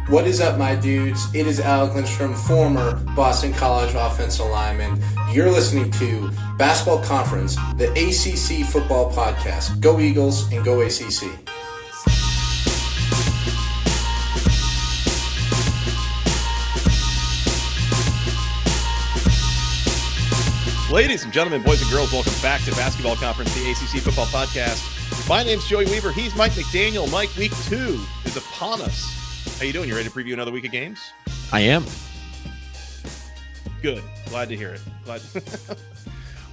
What is up, my dudes? It is Alec Lindstrom, former Boston College offensive lineman. You're listening to Basketball Conference, the ACC football podcast. Go Eagles and go ACC. Ladies and gentlemen, boys and girls, welcome back to Basketball Conference, the ACC football podcast. My name's Joey Weaver. He's Mike McDaniel. Mike, week 2 is upon us. How you doing? You ready to preview another week of games? I am. Good. Glad to hear it.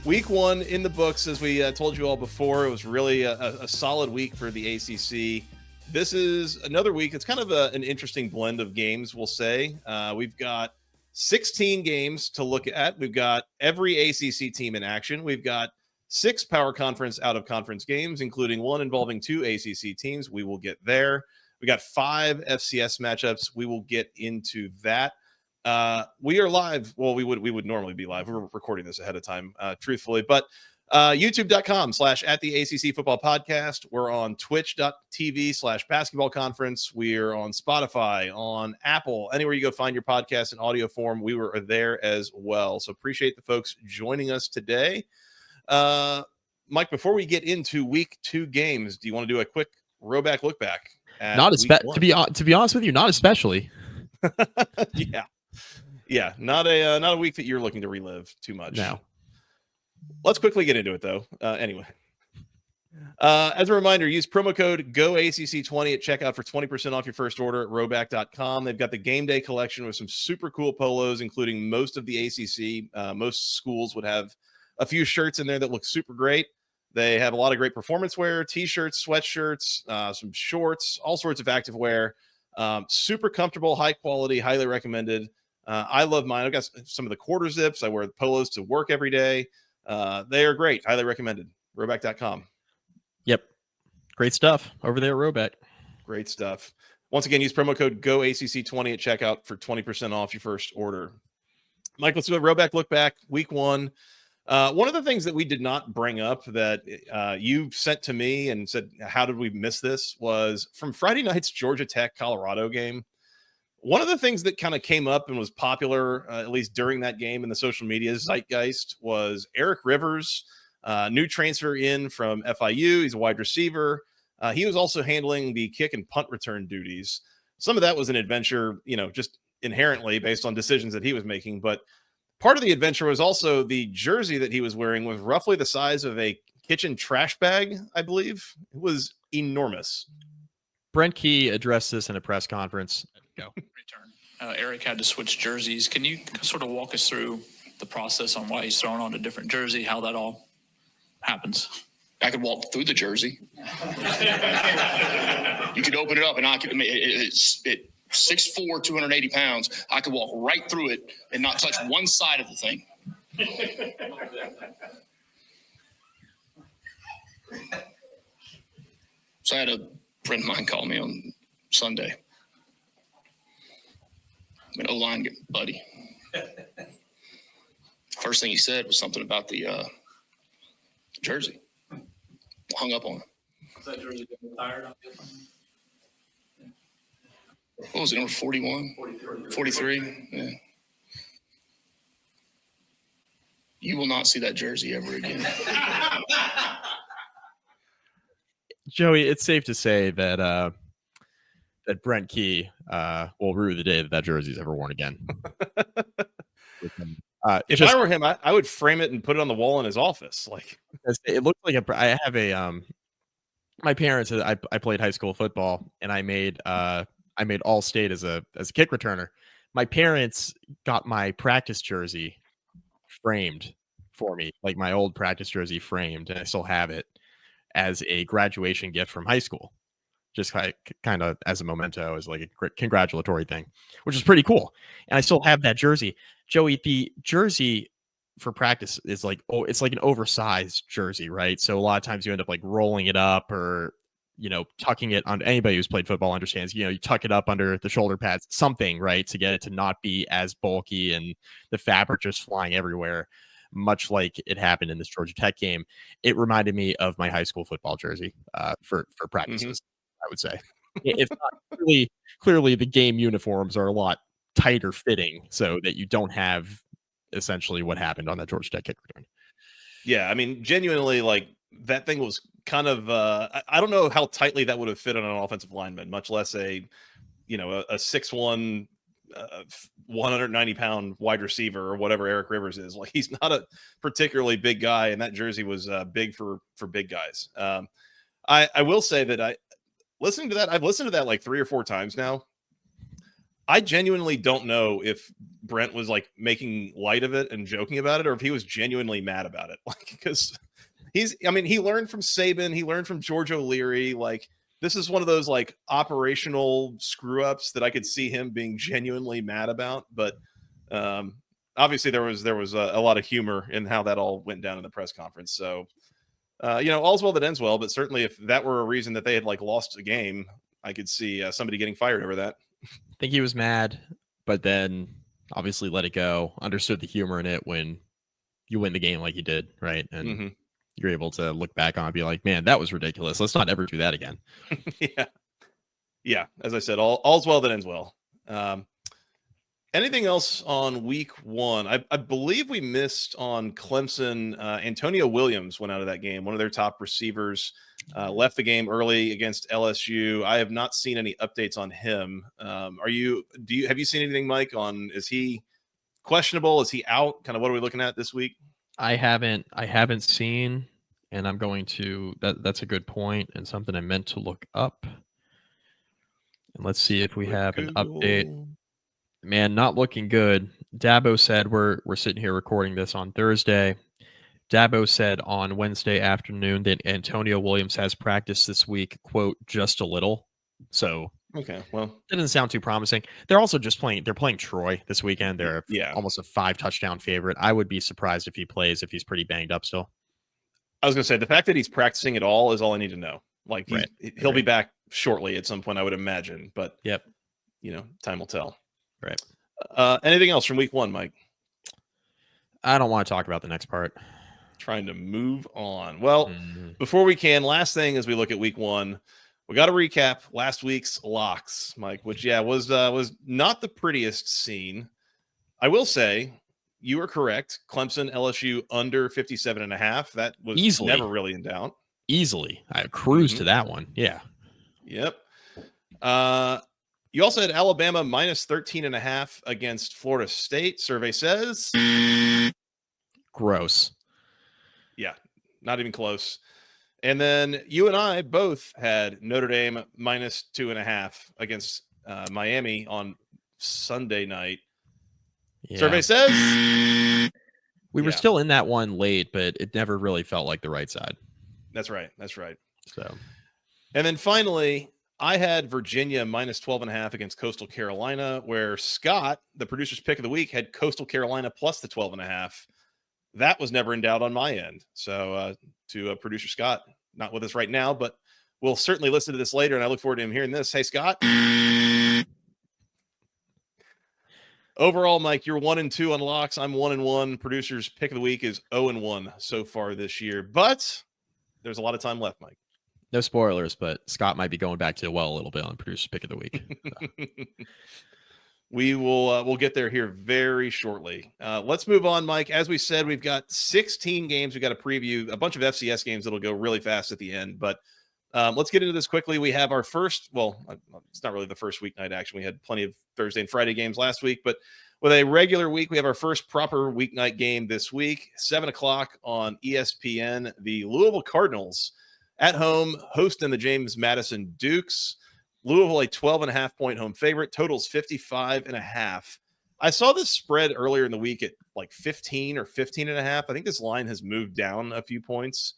Week 1 in the books, as we told you all before. It was really a solid week for the ACC. This is another week. It's kind of an interesting blend of games, we'll say. We've got 16 games to look at. We've got every ACC team in action. We've got 6 power conference out of conference games, including one involving 2 ACC teams. We will get there. We got 5 FCS matchups. We will get into that. We are live. Well, we would normally be live. We're recording this ahead of time, truthfully, but youtube.com/@the-ACC football podcast. We're on twitch.tv/basketball conference. We're on Spotify, on Apple, anywhere you go find your podcast in audio form. We were there as well. So appreciate the folks joining us today. Mike, before we get into week 2 games, do you want to do a quick Rhoback look back? To be honest with you, not especially. Yeah. Not a week that you're looking to relive too much. No. Let's quickly get into it, though. Anyway, as a reminder, use promo code GOACC20 at checkout for 20% off your first order at Rhoback.com. They've got the game day collection with some super cool polos, including most of the ACC. Most schools would have a few shirts in there that look super great. They have a lot of great performance wear, t-shirts, sweatshirts, some shorts, all sorts of active wear. Super comfortable, high quality, highly recommended. I love mine. I've got some of the quarter zips. I wear the polos to work every day. They are great. Highly recommended. Rhoback.com. Yep. Great stuff over there at Rhoback. Great stuff. Once again, use promo code GOACC20 at checkout for 20% off your first order. Mike, let's do a Rhoback look back. Week 1. One of the things that we did not bring up that you sent to me and said, how did we miss this, was from Friday night's Georgia Tech Colorado game. One of the things that kind of came up and was popular, at least during that game in the social media zeitgeist, was Eric Rivers, new transfer in from FIU. He's a wide receiver. He was also handling the kick and punt return duties. Some of that was an adventure, just inherently based on decisions that he was making. But part of the adventure was also the jersey that he was wearing was roughly the size of a kitchen trash bag, I believe. It was enormous. Brent Key addressed this in a press conference. Go. Return. Eric had to switch jerseys. Can you sort of walk us through the process on why he's throwing on a different jersey, how that all happens? I could walk through the jersey. You could open it up and it's 6'4", 280 pounds. I could walk right through it and not touch one side of the thing. So I had a friend of mine call me on Sunday. An O-line buddy. First thing he said was something about the jersey. Hung up on him. Is that jersey retired? What was it, number 41? 43? Yeah. You will not see that jersey ever again. Joey, it's safe to say that that Brent Key will rue the day that jersey's ever worn again. If I were him, I would frame it and put it on the wall in his office. Like, it looked like I have a my parents. I played high school football, and I made all state as a kick returner. My parents got my practice jersey framed for me, like my old practice jersey framed, and I still have it as a graduation gift from high school. Just kind of as a memento, as like a congratulatory thing, which is pretty cool. And I still have that jersey. Joey, the jersey for practice is it's like an oversized jersey, right? So a lot of times you end up like rolling it up or, tucking it on. Anybody who's played football understands, you tuck it up under the shoulder pads, something, right? To get it to not be as bulky and the fabric just flying everywhere, much like it happened in this Georgia Tech game. It reminded me of my high school football jersey for practices. I would say. It's not clearly the game uniforms are a lot tighter fitting so that you don't have essentially what happened on that Georgia Tech kick return. Yeah, I mean, genuinely, like that thing was kind of. I don't know how tightly that would have fit on an offensive lineman, much less a 6'1", 190-pound wide receiver or whatever Eric Rivers is. Like he's not a particularly big guy, and that jersey was big for big guys. I will say that I've listened to that like 3 or 4 times now. I genuinely don't know if Brent was like making light of it and joking about it, or if he was genuinely mad about it. Like, because he learned from Saban, he learned from George O'Leary. Like, this is one of those like operational screw ups that I could see him being genuinely mad about. But obviously there was a lot of humor in how that all went down in the press conference. So, all's well that ends well. But certainly if that were a reason that they had like lost a game, I could see somebody getting fired over that. I think he was mad, but then obviously let it go, understood the humor in it when you win the game like you did, right? And you're able to look back on and be like, man, that was ridiculous. Let's not ever do that again. Yeah. As I said, all's well that ends well. Anything else on week 1? I believe we missed on Clemson. Antonio Williams went out of that game. One of their top receivers left the game early against LSU. I have not seen any updates on him. Have you seen anything, Mike, on, is he questionable? Is he out? Kind of what are we looking at this week? I haven't seen, and I'm going to, that's a good point and something I meant to look up. And let's see if we have an update. Man, not looking good. Dabo said, we're sitting here recording this on Thursday. Dabo said on Wednesday afternoon that Antonio Williams has practiced this week, quote, just a little. So, okay, well, it doesn't sound too promising. They're also they're playing Troy this weekend. They're almost a 5-touchdown favorite. I would be surprised if he plays, if he's pretty banged up still. I was going to say, the fact that he's practicing at all is all I need to know. Like, he'll be back shortly at some point, I would imagine. But, time will tell. Right. Anything else from week 1, Mike? I don't want to talk about the next part. Trying to move on. Well, before we can, last thing as we look at week 1, we got to recap last week's locks, Mike, which was not the prettiest scene. I will say you were correct. Clemson, LSU under 57.5. That was easily, never really in doubt. Easily. I cruised to that one. Yeah. Yep. You also had Alabama minus 13.5 against Florida State. Survey says gross. Yeah, not even close. And then you and I both had Notre Dame minus 2.5 against Miami on Sunday night. Yeah. Survey says we were still in that one late, but it never really felt like the right side. That's right. So, and then finally, I had Virginia minus 12.5 against Coastal Carolina, where Scott, the producer's pick of the week, had Coastal Carolina plus the 12.5. That was never in doubt on my end. So to producer Scott, not with us right now, but we'll certainly listen to this later, and I look forward to him hearing this. Hey, Scott. Overall, Mike, you're 1-2 on locks. I'm 1-1. Producer's pick of the week is 0-1 so far this year, but there's a lot of time left, Mike. No spoilers, but Scott might be going back to the well a little bit on producer's pick of the week. So. We'll get there here very shortly. Let's move on, Mike. As we said, we've got 16 games. We've got to preview a bunch of FCS games that'll go really fast at the end, but let's get into this quickly. We have our first, it's not really the first weeknight action. We had plenty of Thursday and Friday games last week, but with a regular week, we have our first proper weeknight game this week, 7:00 on ESPN. The Louisville Cardinals at home hosting the James Madison Dukes. Louisville, a 12.5-point home favorite, totals 55.5. I saw this spread earlier in the week at like 15 or 15.5. I think this line has moved down a few points.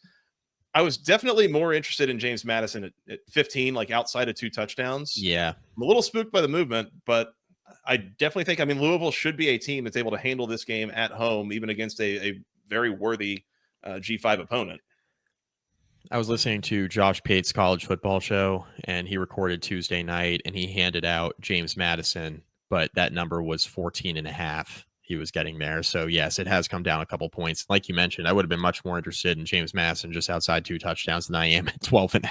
I was definitely more interested in James Madison at 15, like outside of 2 touchdowns. Yeah. I'm a little spooked by the movement, but I definitely think, Louisville should be a team that's able to handle this game at home, even against a very worthy G5 opponent. I was listening to Josh Pate's college football show, and he recorded Tuesday night, and he handed out James Madison, but that number was 14.5. he was getting there. So yes, it has come down a couple points. Like you mentioned, I would have been much more interested in James Madison just outside 2 touchdowns than I am at 12.5.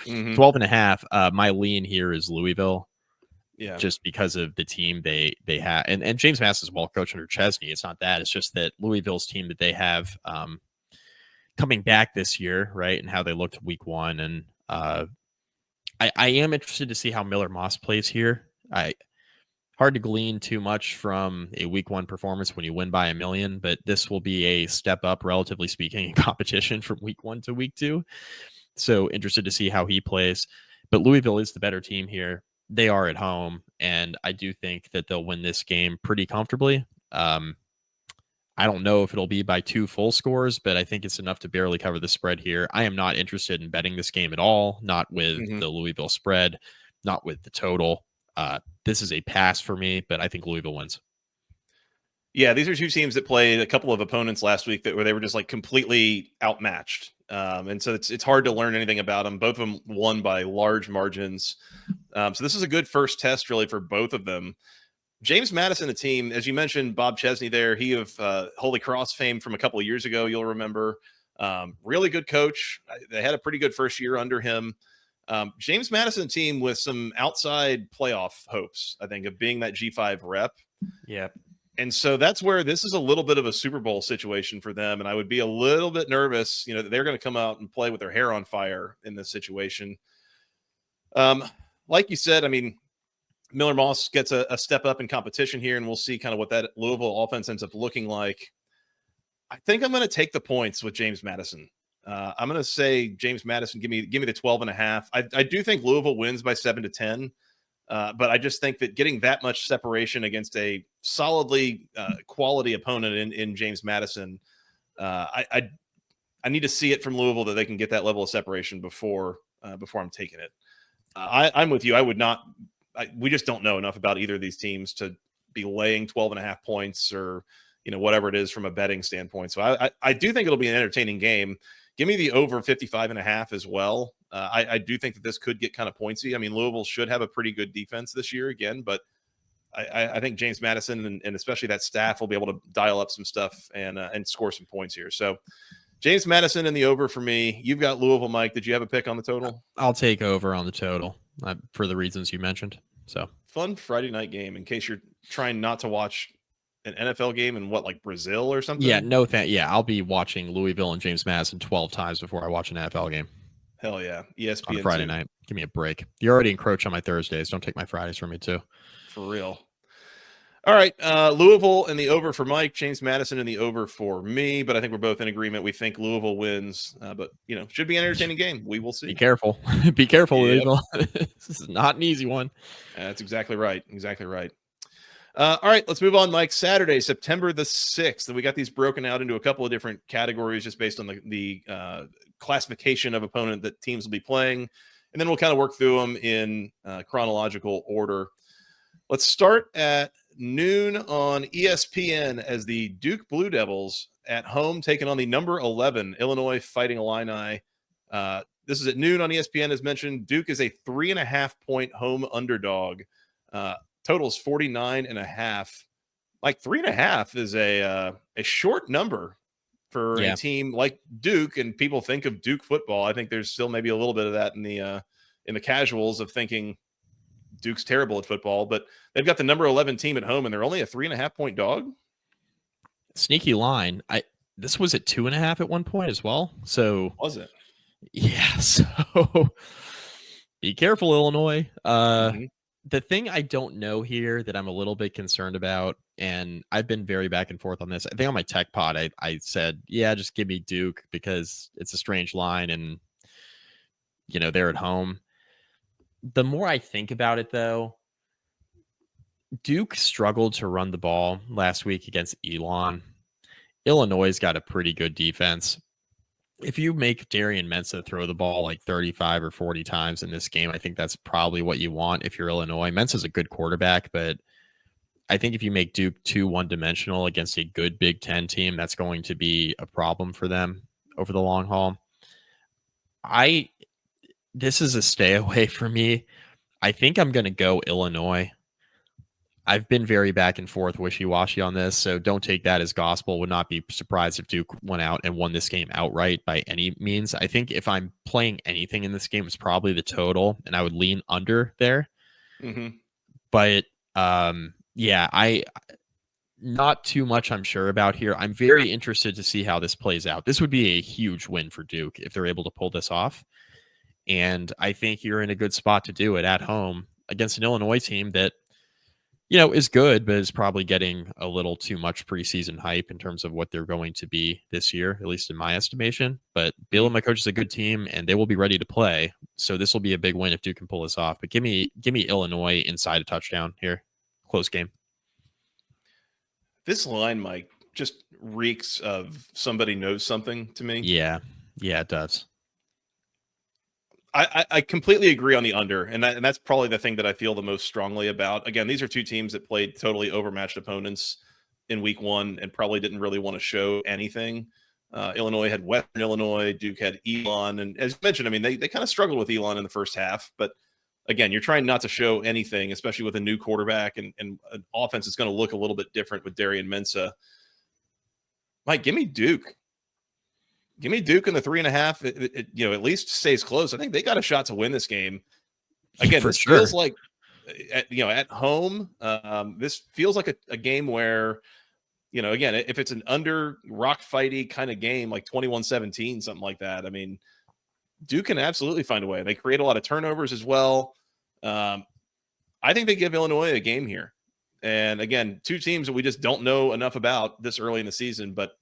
12.5. My lean here is Louisville. Yeah. Just because of the team they have, and James Madison is well coached under Chesney. It's not that. It's just that Louisville's team that they have coming back this year, right, and how they looked week 1. And I am interested to see how Miller Moss plays here. Hard to glean too much from a week 1 performance when you win by 1 million, but this will be a step up, relatively speaking, in competition from week 1 to week 2. So interested to see how he plays. But Louisville is the better team here. They are at home, and I do think that they'll win this game pretty comfortably. I don't know if it'll be by 2 full scores, but I think it's enough to barely cover the spread here. I am not interested in betting this game at all, not with the Louisville spread, not with the total. This is a pass for me, but I think Louisville wins. Yeah, these are 2 teams that played a couple of opponents last week where they were just like completely outmatched. And so it's hard to learn anything about them. Both of them won by large margins. So this is a good first test really for both of them. James Madison, the team, as you mentioned, Bob Chesney there, he of Holy Cross fame from a couple of years ago, you'll remember. Really good coach. They had a pretty good first year under him. James Madison team with some outside playoff hopes, I think, of being that G5 rep. Yeah. And so that's where this is a little bit of a Super Bowl situation for them. And I would be a little bit nervous, that they're going to come out and play with their hair on fire in this situation. Like you said, I mean, Miller Moss gets a step up in competition here, and we'll see kind of what that Louisville offense ends up looking like. I think I'm going to take the points with James Madison. I'm going to say James Madison, give me the 12.5. I do think Louisville wins by 7-10. But I just think that getting that much separation against a solidly quality opponent in James Madison, I need to see it from Louisville that they can get that level of separation before I'm taking it. I'm with you. I would not. We just don't know enough about either of these teams to be laying 12.5 points or whatever it is from a betting standpoint. So I do think it'll be an entertaining game. Give me the over 55.5 as well. I do think that this could get kind of pointsy. I mean, Louisville should have a pretty good defense this year again, but I think James Madison and especially that staff will be able to dial up some stuff and score some points here. So James Madison in the over for me. You've got Louisville, Mike. Did you have a pick on the total? I'll take over on the total for the reasons you mentioned. So fun Friday night game in case you're trying not to watch an NFL game in like Brazil or something. Yeah, I'll be watching Louisville and James Madison 12 times before I watch an NFL game. Hell yeah. ESPN on a Friday night. Give me a break. You already encroach on my Thursdays. Don't take my Fridays from me too. For real. All right. Louisville in the over for Mike, James Madison in the over for me, but I think we're both in agreement. We think Louisville wins, but should be an entertaining game. We will see. Be careful. Be careful, Louisville. This is not an easy one. That's exactly right. Exactly right. All right, let's move on, Mike. Saturday, September the 6th. And we got these broken out into a couple of different categories just based on the classification of opponent that teams will be playing. And then we'll kind of work through them in chronological order. Let's start at noon on ESPN as the Duke Blue Devils at home taking on the number 11 Illinois Fighting Illini. This is at noon on ESPN, as mentioned. Duke is a 3.5-point home underdog. Totals 49.5. Like 3.5 is a short number for a team like Duke, and people think of Duke football. I think there's still maybe a little bit of that in the casuals of thinking Duke's terrible at football, but they've got the number 11 team at home, and they're only a 3.5-point dog. Sneaky line. This was at 2.5 at one point as well. So was it? Yeah. So be careful, Illinois. The thing I don't know here that I'm a little bit concerned about, and I've been very back and forth on this. I think on my tech pod, I said, yeah, just give me Duke because it's a strange line and, they're at home. The more I think about it, though, Duke struggled to run the ball last week against Elon. Illinois got a pretty good defense. If you make Darian Mensah throw the ball like 35 or 40 times in this game, I think that's probably what you want if you're Illinois. Mensah's a good quarterback, but I think if you make Duke too one-dimensional against a good Big Ten team, that's going to be a problem for them over the long haul. This is a stay away for me. I think I'm going to go Illinois. I've been very back and forth, wishy-washy on this, so don't take that as gospel. Would not be surprised if Duke went out and won this game outright by any means. I think if I'm playing anything in this game, it's probably the total, and I would lean under there. Mm-hmm. But yeah, I not too much I'm sure about here. I'm very interested to see how this plays out. This would be a huge win for Duke if they're able to pull this off. And I think you're in a good spot to do it at home against an Illinois team that, is good, but is probably getting a little too much preseason hype in terms of what they're going to be this year, at least in my estimation. But Baylor, my coach, is a good team, and they will be ready to play. So this will be a big win if Duke can pull this off. But give me Illinois inside a touchdown here. Close game. This line, Mike, just reeks of somebody knows something to me. Yeah, it does. I completely agree on the under, and that's probably the thing that I feel the most strongly about. Again, these are two teams that played totally overmatched opponents in week one and probably didn't really want to show anything. Illinois had Western Illinois, Duke had Elon, and as you mentioned, I mean, they kind of struggled with Elon in the first half, but again, you're trying not to show anything, especially with a new quarterback and an offense that's going to look a little bit different with Darian Mensah. Mike, give me Duke. Give me Duke in the 3.5. At least stays close. I think they got a shot to win this game. Again, For this sure. feels like, at home, this feels like a game where, again, if it's an under rock fighty kind of game, like 21-17, something like that, I mean, Duke can absolutely find a way. They create a lot of turnovers as well. I think they give Illinois a game here. And again, two teams that we just don't know enough about this early in the season, but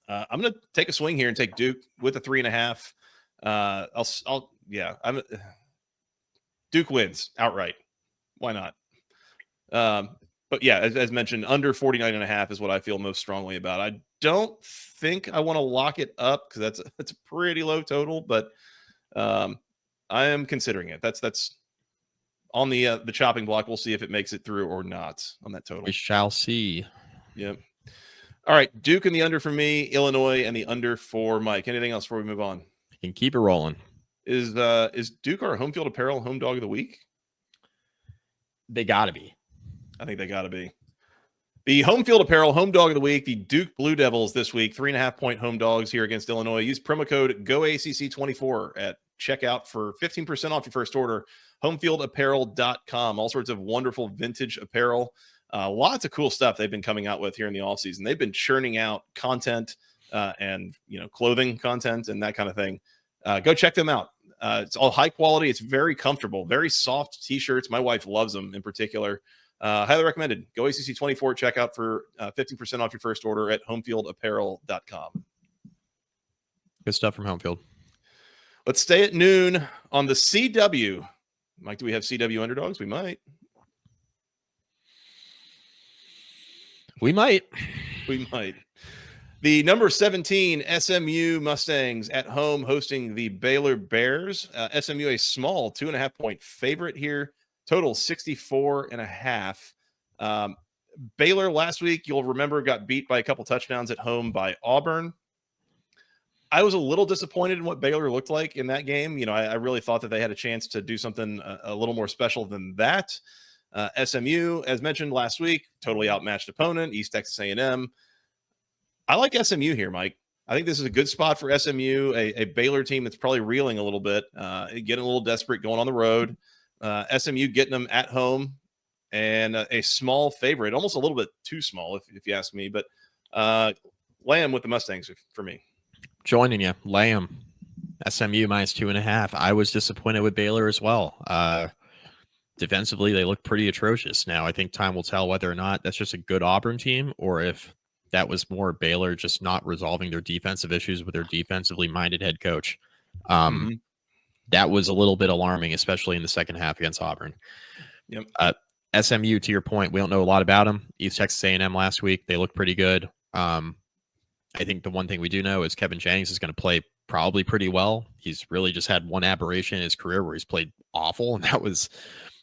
I'm going to take a swing here and take Duke with a 3.5. Duke wins outright. Why not? But yeah, as mentioned, under 49.5 is what I feel most strongly about. I don't think I want to lock it up because that's a pretty low total, but I am considering it. That's on the chopping block. We'll see if it makes it through or not on that total. We shall see. Yep. All right, Duke and the under for me, Illinois and the under for Mike. Anything else before we move on? You can keep it rolling. Is Duke our home field apparel home dog of the week? They got to be. I think they got to be. The home field apparel home dog of the week, the Duke Blue Devils this week, 3.5-point home dogs here against Illinois. Use promo code GOACC24 at checkout for 15% off your first order. Homefieldapparel.com. All sorts of wonderful vintage apparel. Lots of cool stuff they've been coming out with here in the offseason. They've been churning out content and clothing content and that kind of thing. Go check them out. It's all high quality. It's very comfortable, very soft t-shirts. My wife loves them in particular. Highly recommended. Go ACC24 checkout for 15% off your first order at homefieldapparel.com. Good stuff from Homefield. Let's stay at noon on the CW. Mike, do we have CW underdogs? We might. We might. The number 17 SMU Mustangs at home hosting the Baylor Bears. SMU a small 2.5-point favorite here. Total 64.5. Baylor last week, you'll remember, got beat by a couple touchdowns at home by Auburn. I was a little disappointed in what Baylor looked like in that game. I really thought that they had a chance to do something a little more special than that. SMU, as mentioned last week, totally outmatched opponent, East Texas A&M. I like SMU here, Mike. I think this is a good spot for SMU, a Baylor team that's probably reeling a little bit, getting a little desperate going on the road. SMU getting them at home and a small favorite, almost a little bit too small if you ask me, but Lamb with the Mustangs for me. Joining you, Lamb, SMU minus 2.5. I was disappointed with Baylor as well. Defensively, they look pretty atrocious. Now, I think time will tell whether or not that's just a good Auburn team or if that was more Baylor just not resolving their defensive issues with their defensively minded head coach. That was a little bit alarming, especially in the second half against Auburn. Yep. SMU, to your point, we don't know a lot about them. East Texas A&M last week, they look pretty good. I think the one thing we do know is Kevin Jennings is going to play probably pretty well. He's really just had one aberration in his career where he's played awful, and that was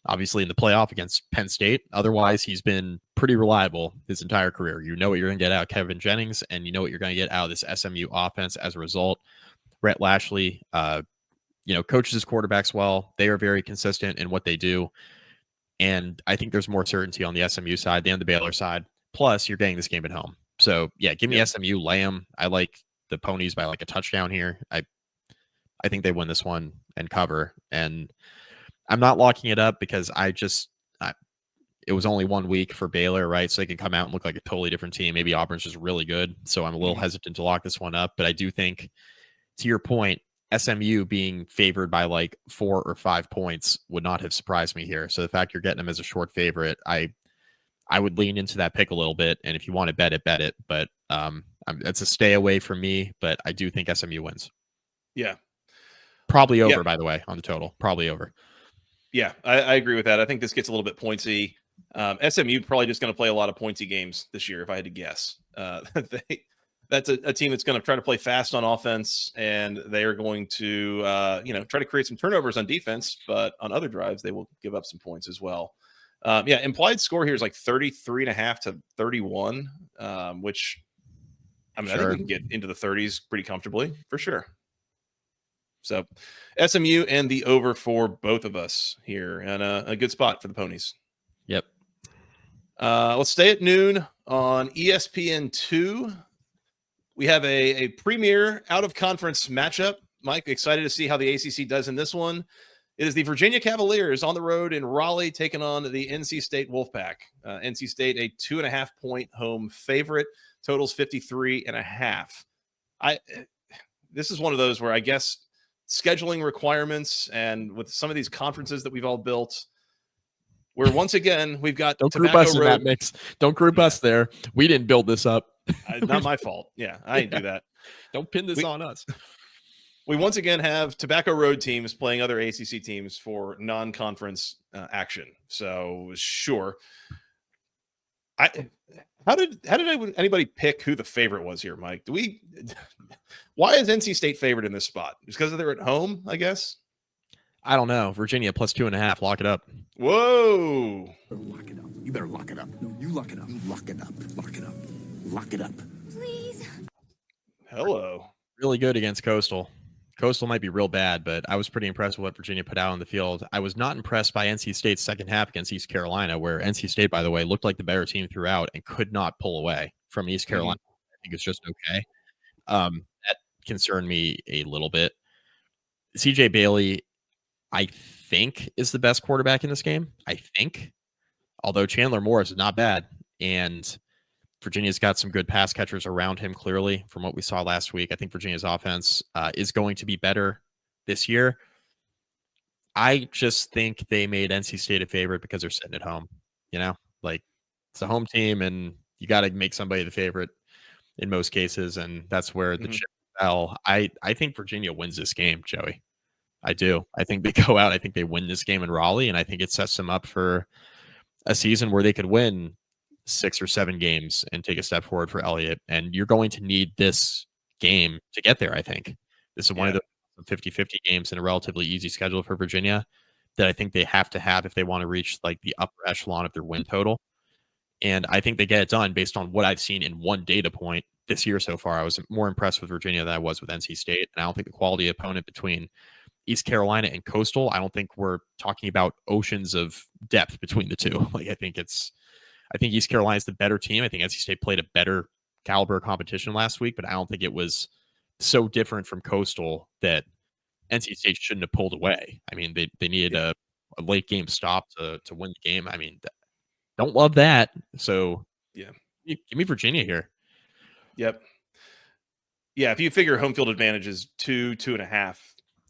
obviously in the playoff against Penn State. Otherwise, he's been pretty reliable his entire career. You know what you're going to get out of Kevin Jennings, and you know what you're going to get out of this SMU offense as a result. Rhett Lashley, coaches his quarterbacks well. They are very consistent in what they do. And I think there's more certainty on the SMU side than the Baylor side. Plus, you're getting this game at home. So, yeah, give me SMU, lay them. I like the Ponies by like a touchdown here. I think they win this one and cover. And I'm not locking it up because it was only 1 week for Baylor, right? So they can come out and look like a totally different team. Maybe Auburn's just really good. So I'm a little hesitant to lock this one up. But I do think, to your point, SMU being favored by like 4 or 5 points would not have surprised me here. So the fact you're getting them as a short favorite, I would lean into that pick a little bit. And if you want to bet it. But it's a stay away from me. But I do think SMU wins. Yeah. Probably over, by the way, on the total. Probably over. Yeah, I agree with that. I think this gets a little bit pointsy. SMU probably just going to play a lot of pointsy games this year, if I had to guess. That's a team that's going to try to play fast on offense, and they are going to try to create some turnovers on defense, but on other drives, they will give up some points as well. Implied score here is like 33.5 to 31, which I think we can get into the 30s pretty comfortably for sure. So SMU and the over for both of us here, and a good spot for the Ponies. Yep. Let's stay at noon on ESPN2. We have a premier out-of-conference matchup. Mike, excited to see how the ACC does in this one. It is the Virginia Cavaliers on the road in Raleigh taking on the NC State Wolfpack. NC State, a 2.5-point home favorite. Totals 53.5. This is one of those where I guess scheduling requirements and with some of these conferences that we've all built, where once again we've got don't group us in that mix. Don't group us there. We didn't build this up. Not my fault. Yeah, I didn't do that. Don't pin this on us. We once again have Tobacco Road teams playing other ACC teams for non-conference action. So sure. How did anybody pick who the favorite was here, Mike? Why is NC State favored in this spot? Just because they're at home, I guess? I don't know. Virginia plus 2.5. Lock it up. Whoa. Lock it up. You better lock it up. No, you lock it up. You lock it up. Lock it up. Lock it up. Please. Hello. Really good against Coastal. Coastal might be real bad, but I was pretty impressed with what Virginia put out on the field. I was not impressed by NC State's second half against East Carolina, where NC State, by the way, looked like the better team throughout and could not pull away from East Carolina. I think it's just okay. That concerned me a little bit. CJ Bailey, I think, is the best quarterback in this game. I think. Although Chandler Morris is not bad. And Virginia's got some good pass catchers around him, clearly, from what we saw last week. I think Virginia's offense is going to be better this year. I just think they made NC State a favorite because they're sitting at home. You know, like it's a home team, and you got to make somebody the favorite in most cases, and that's where the chip fell. I think Virginia wins this game, Joey. I do. I think they go out. I think they win this game in Raleigh, and I think it sets them up for a season where they could win 6 or 7 games and take a step forward for Elliott. And you're going to need this game to get there, I think. This is one of the 50-50 games in a relatively easy schedule for Virginia that I think they have to have if they want to reach like the upper echelon of their win total. And I think they get it done based on what I've seen in one data point this year so far. I was more impressed with Virginia than I was with NC State. And I don't think the quality opponent between East Carolina and Coastal, I don't think we're talking about oceans of depth between the two. Like, I think East Carolina is the better team. I think NC State played a better caliber competition last week, but I don't think it was so different from Coastal that NC State shouldn't have pulled away. I mean, they needed a late game stop to win the game. I mean, don't love that. So give me Virginia here. Yep. Yeah, if you figure home field advantage is 2.5,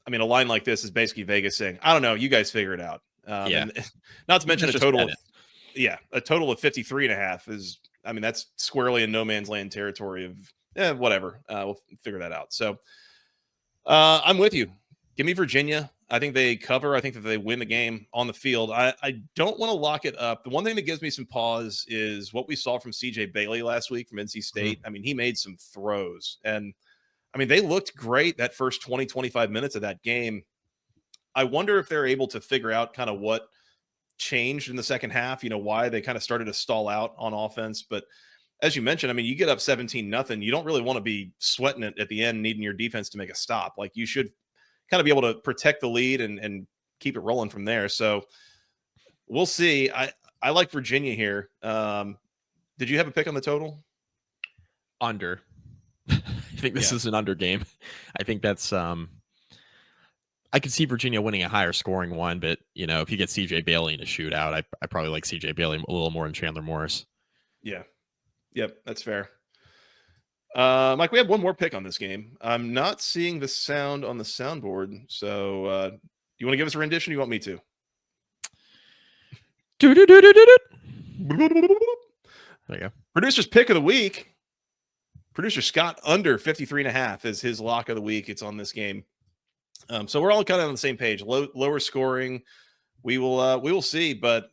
I mean, a line like this is basically Vegas saying, I don't know, you guys figure it out. And not to mention a total of 53.5 is, I mean, that's squarely in no man's land territory of whatever. We'll figure that out. So I'm with you. Give me Virginia. I think they cover. I think that they win the game on the field. I don't want to lock it up. The one thing that gives me some pause is what we saw from CJ Bailey last week from NC State. I mean, he made some throws, and I mean, they looked great that first 20, 25 minutes of that game. I wonder if they're able to figure out kind of what changed in the second half, why they kind of started to stall out on offense. But as you mentioned, I mean, you get up 17-0, you don't really want to be sweating it at the end, needing your defense to make a stop. Like, you should kind of be able to protect the lead and keep it rolling from there. So We'll see. I like Virginia here. Did you have a pick on the total? Under. I think this is an under game. I think that's I could see Virginia winning a higher scoring one, but if you get CJ Bailey in a shootout, I probably like CJ Bailey a little more than Chandler Morris. Yeah. Yep, that's fair. Mike, we have one more pick on this game. I'm not seeing the sound on the soundboard, so you want to give us a rendition? Or you want me to? There you go. Producer's pick of the week. Producer Scott under 53.5 is his lock of the week. It's on this game. So we're all kind of on the same page. Lower scoring. We will see, but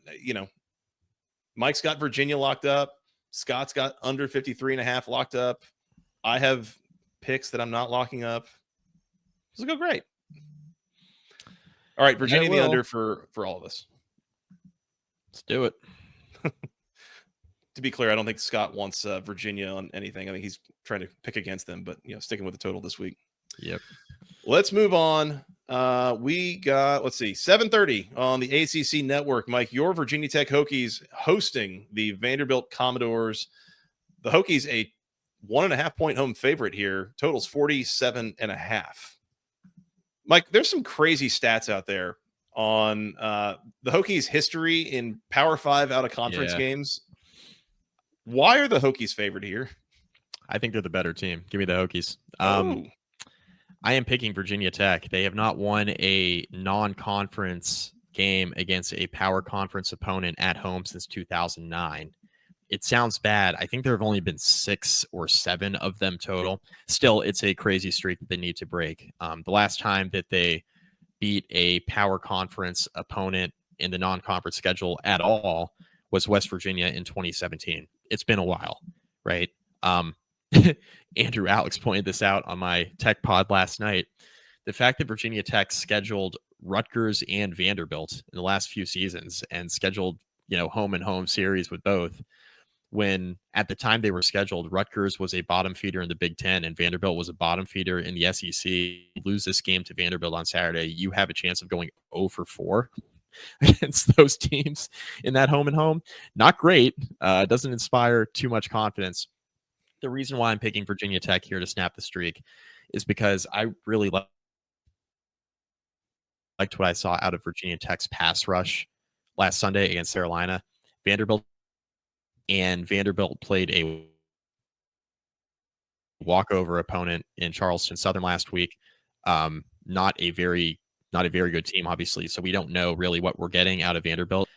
Mike's got Virginia locked up. Scott's got under 53.5 locked up. I have picks that I'm not locking up. This will go great. All right, Virginia the under for all of us. Let's do it. To be clear, I don't think Scott wants Virginia on anything. I think he's trying to pick against them, but sticking with the total this week. Yep. Let's move on. We got, 7:30 on the ACC network. Mike, your Virginia Tech Hokies hosting the Vanderbilt Commodores. The Hokies a 1.5 point home favorite here. Totals 47.5. Mike, there's some crazy stats out there on the Hokies' history in Power 5 out of conference games. Why are the Hokies favored here? I think they're the better team. Give me the Hokies. I am picking Virginia Tech. They have not won a non-conference game against a power conference opponent at home since 2009. It sounds bad. I think there have only been 6 or 7 of them total. Still, it's a crazy streak that they need to break. The last time that they beat a power conference opponent in the non-conference schedule at all was West Virginia in 2017. It's been a while, right? Andrew Alex pointed this out on my Tech pod last night. The fact that Virginia Tech scheduled Rutgers and Vanderbilt in the last few seasons and scheduled, home and home series with both, when at the time they were scheduled, Rutgers was a bottom feeder in the Big Ten and Vanderbilt was a bottom feeder in the SEC. Lose this game to Vanderbilt on Saturday, you have a chance of going 0 for 4 against those teams in that home and home. Not great. Doesn't inspire too much confidence. The reason why I'm picking Virginia Tech here to snap the streak is because I really liked what I saw out of Virginia Tech's pass rush last Sunday against Carolina. Vanderbilt played a walkover opponent in Charleston Southern last week. Not a very good team, obviously. So we don't know really what we're getting out of Vanderbilt.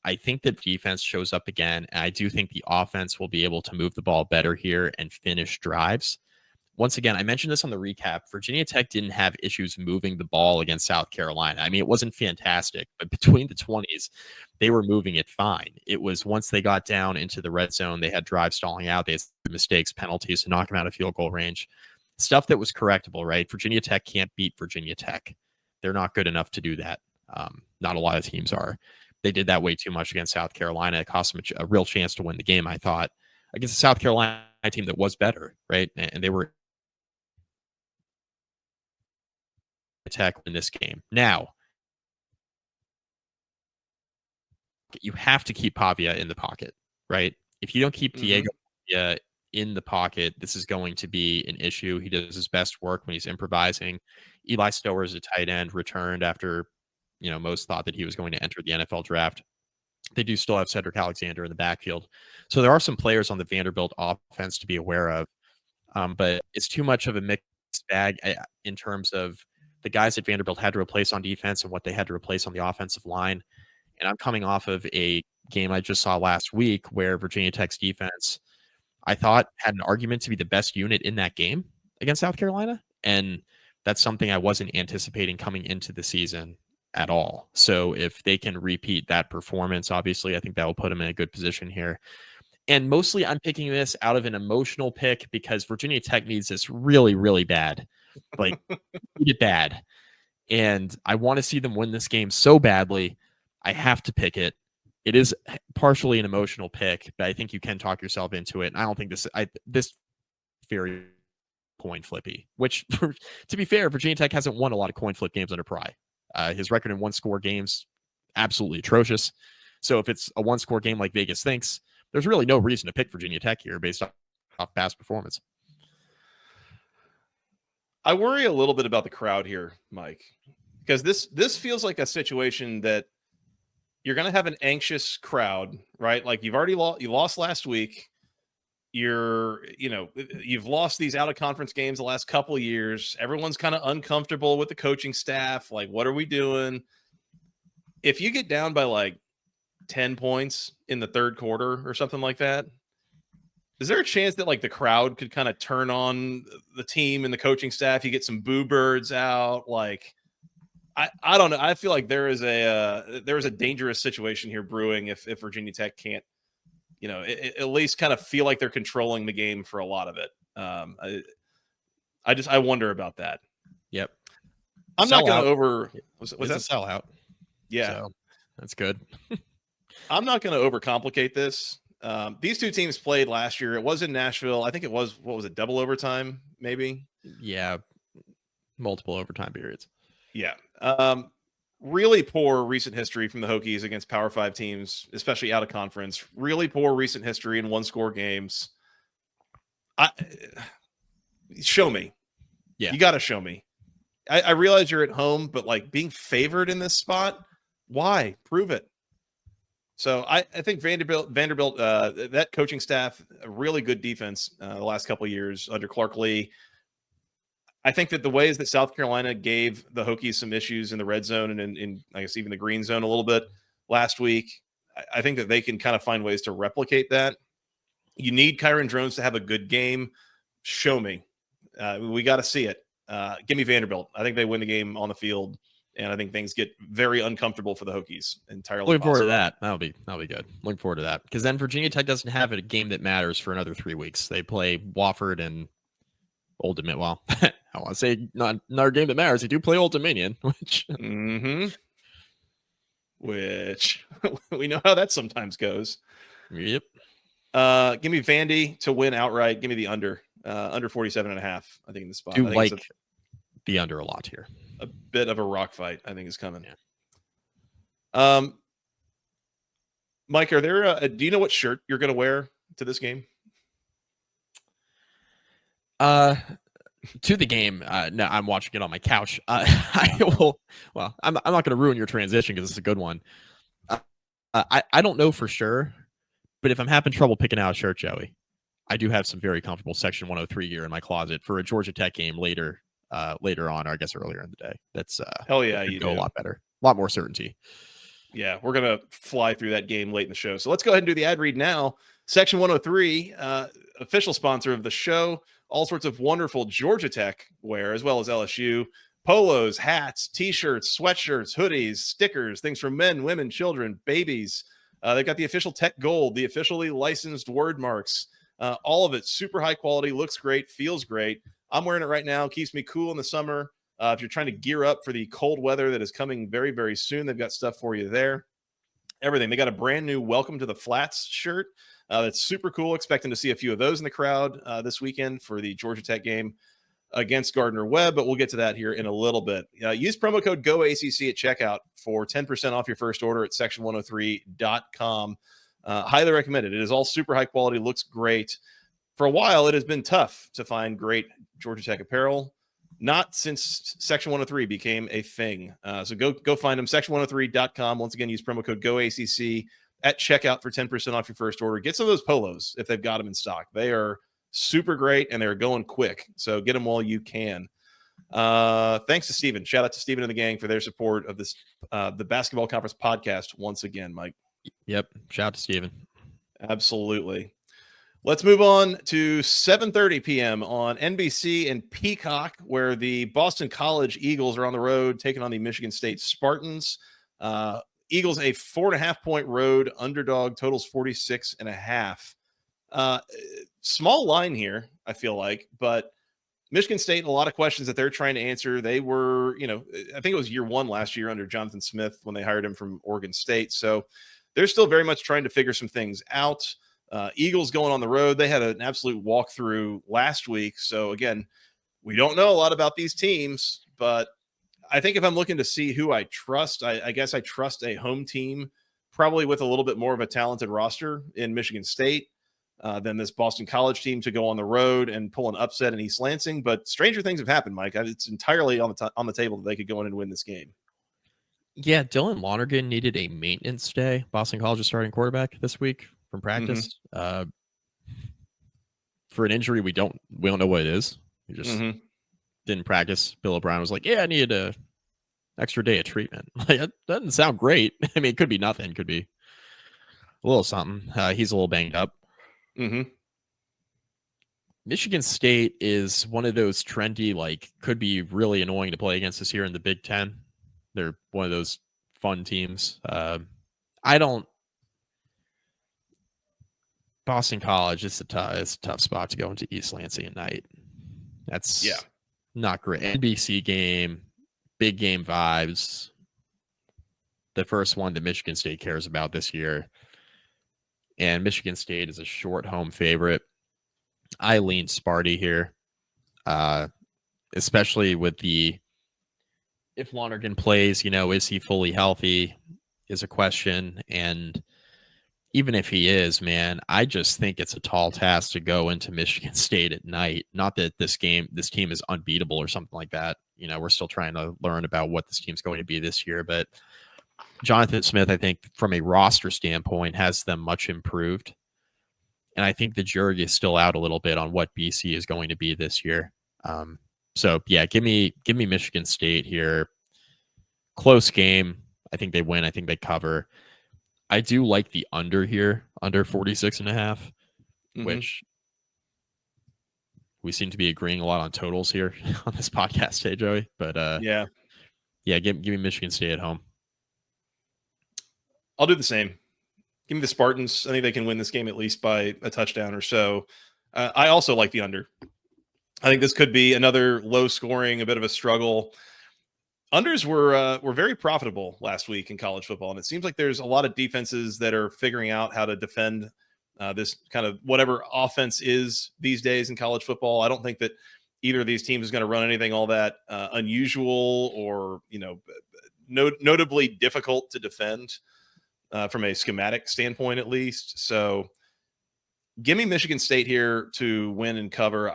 I think that defense shows up again. And I do think the offense will be able to move the ball better here and finish drives. Once again, I mentioned this on the recap. Virginia Tech didn't have issues moving the ball against South Carolina. I mean, it wasn't fantastic, but between the 20s, they were moving it fine. It was once they got down into the red zone, they had drives stalling out. They had mistakes, penalties to knock them out of field goal range. Stuff that was correctable, right? Virginia Tech can't beat Virginia Tech. They're not good enough to do that. Not a lot of teams are. They did that way too much against South Carolina. It cost them a real chance to win the game, I thought, against a South Carolina team that was better, right? And they were Tech in this game. Now, you have to keep Pavia in the pocket, right? If you don't keep Diego Pavia in the pocket, this is going to be an issue. He does his best work when he's improvising. Eli Stower is a tight end, returned after most thought that he was going to enter the NFL draft. They do still have Cedric Alexander in the backfield. So there are some players on the Vanderbilt offense to be aware of. But it's too much of a mixed bag in terms of the guys that Vanderbilt had to replace on defense and what they had to replace on the offensive line. And I'm coming off of a game I just saw last week where Virginia Tech's defense, I thought, had an argument to be the best unit in that game against South Carolina. And that's something I wasn't anticipating coming into the season at all. So if they can repeat that performance, obviously, I think that will put them in a good position here. And mostly I'm picking this out of an emotional pick because Virginia Tech needs this really, really bad. Like, need it bad. And I want to see them win this game so badly. I have to pick it. It is partially an emotional pick, but I think you can talk yourself into it. And I don't think this very coin flippy, which, to be fair, Virginia Tech hasn't won a lot of coin flip games under Pry. His record in one-score games absolutely atrocious. So if it's a one-score game like Vegas thinks, there's really no reason to pick Virginia Tech here based off past performance. I worry a little bit about the crowd here, Mike, because this feels like a situation that you're going to have an anxious crowd, right? Like you've already lost last week. You've lost these out of conference games the last couple of years. Everyone's kind of uncomfortable with the coaching staff. Like, what are we doing? If you get down by like 10 points in the third quarter or something like that, is there a chance that like the crowd could kind of turn on the team and the coaching staff? You get some boo birds out. Like, I don't know. I feel like there is a dangerous situation here brewing if Virginia Tech can't, at least kind of feel like they're controlling the game for a lot of it. I wonder about that. Yep. I'm not going to over. Was that a sellout? Yeah, so that's good. I'm not going to overcomplicate this. These two teams played last year. It was in Nashville. I think it was, what was it, double overtime, maybe? Yeah, multiple overtime periods. Yeah. Really poor recent history from the Hokies against Power 5 teams, especially out of conference. Really poor recent history in one-score games. Show me. Yeah. You got to show me. I realize you're at home, but like being favored in this spot, why? Prove it. So I think Vanderbilt, that coaching staff, a really good defense the last couple of years under Clark Lee. I think that the ways that South Carolina gave the Hokies some issues in the red zone and in I guess even the green zone a little bit last week, I think that they can kind of find ways to replicate that. You need Kyron Drones to have a good game. Show me. We got to see it. Give me Vanderbilt. I think they win the game on the field, and I think things get very uncomfortable for the Hokies entirely. Looking forward to that. That'll be good. Looking forward to that because then Virginia Tech doesn't have a game that matters for another 3 weeks. They play Wofford and Old Dominion. Well, I want to say not another game that matters. They do play Old Dominion, which which we know how that sometimes goes. Yep. Give me Vandy to win outright. Give me the under 47.5. I think in the spot. Do I think like the under a lot here. A bit of a rock fight, I think, is coming. Yeah. Mike, are there? Do you know what shirt you're going to wear to this game? To the game, no, I'm watching it on my couch. I will. Well, I'm not going to ruin your transition because it's a good one. I don't know for sure, but if I'm having trouble picking out a shirt, Joey, I do have some very comfortable Section 103 gear in my closet for a Georgia Tech game later on, or I guess earlier in the day. That's hell yeah, you go do. A lot better, a lot more certainty. Yeah, we're gonna fly through that game late in the show. So let's go ahead and do the ad read now. Section 103, official sponsor of the show. All sorts of wonderful Georgia Tech wear, as well as LSU. Polos, hats, T-shirts, sweatshirts, hoodies, stickers, things for men, women, children, babies. They've got the official Tech Gold, the officially licensed word marks. All of it super high quality, looks great, feels great. I'm wearing it right now. Keeps me cool in the summer. If you're trying to gear up for the cold weather that is coming very, very soon, they've got stuff for you there. Everything. They got a brand new Welcome to the Flats shirt. That's super cool. Expecting to see a few of those in the crowd this weekend for the Georgia Tech game against Gardner-Webb, but we'll get to that here in a little bit. Use promo code GOACC at checkout for 10% off your first order at section103.com. Highly recommended. It is all super high quality, looks great. For a while, it has been tough to find great Georgia Tech apparel. Not since Section 103 became a thing. So go find them, section103.com. Once again, use promo code GOACC at checkout for 10% off your first order. Get some of those polos if they've got them in stock. They are super great, and they're going quick. So get them while you can. Thanks to Steven. Shout out to Steven and the gang for their support of this the Basketball Conference podcast once again, Mike. Yep. Shout out to Steven. Absolutely. Let's move on to 7:30 p.m. on NBC and Peacock, where the Boston College Eagles are on the road taking on the Michigan State Spartans. Eagles a 4.5-point road underdog, totals 46.5. Small line here, I feel like, but Michigan State, a lot of questions that they're trying to answer. They were, I think it was year one last year under Jonathan Smith when they hired him from Oregon State. So they're still very much trying to figure some things out. Eagles going on the road. They had an absolute walkthrough last week. So again, we don't know a lot about these teams, but I think if I'm looking to see who I trust, I guess I trust a home team, probably with a little bit more of a talented roster in Michigan State than this Boston College team to go on the road and pull an upset in East Lansing. But stranger things have happened, Mike. It's entirely on the table that they could go in and win this game. Yeah, Dylan Lonergan needed a maintenance day. Boston College's starting quarterback this week from practice. For an injury, we don't know what it is. He just didn't practice. Bill O'Brien was like, "Yeah, I needed a extra day of treatment." Like, that doesn't sound great. I mean, it could be nothing. Could be a little something. He's a little banged up. Michigan State is one of those trendy, like, could be really annoying to play against this year in the Big Ten. They're one of those fun teams. Boston College is it's a tough spot to go into East Lansing at night. That's not great. NBC game, big game vibes. The first one that Michigan State cares about this year. And Michigan State is a short home favorite. I lean Sparty here, especially with if Lonergan plays, is he fully healthy is a question. And even if he is, man, I just think it's a tall task to go into Michigan State at night. Not that this team is unbeatable or something like that. We're still trying to learn about what this team's going to be this year. But Jonathan Smith, I think, from a roster standpoint, has them much improved. And I think the jury is still out a little bit on what BC is going to be this year. So yeah, give me Michigan State here. Close game. I think they win. I think they cover. I do like the under here, under 46.5, which we seem to be agreeing a lot on totals here on this podcast today, Joey. But yeah, give me Michigan State at home. I'll do the same. Give me the Spartans. I think they can win this game at least by a touchdown or so. I also like the under. I think this could be another low scoring, a bit of a struggle. Unders were very profitable last week in college football, and it seems like there's a lot of defenses that are figuring out how to defend this kind of whatever offense is these days in college football. I don't think that either of these teams is going to run anything all that unusual or notably difficult to defend from a schematic standpoint, at least. So give me Michigan State here to win and cover.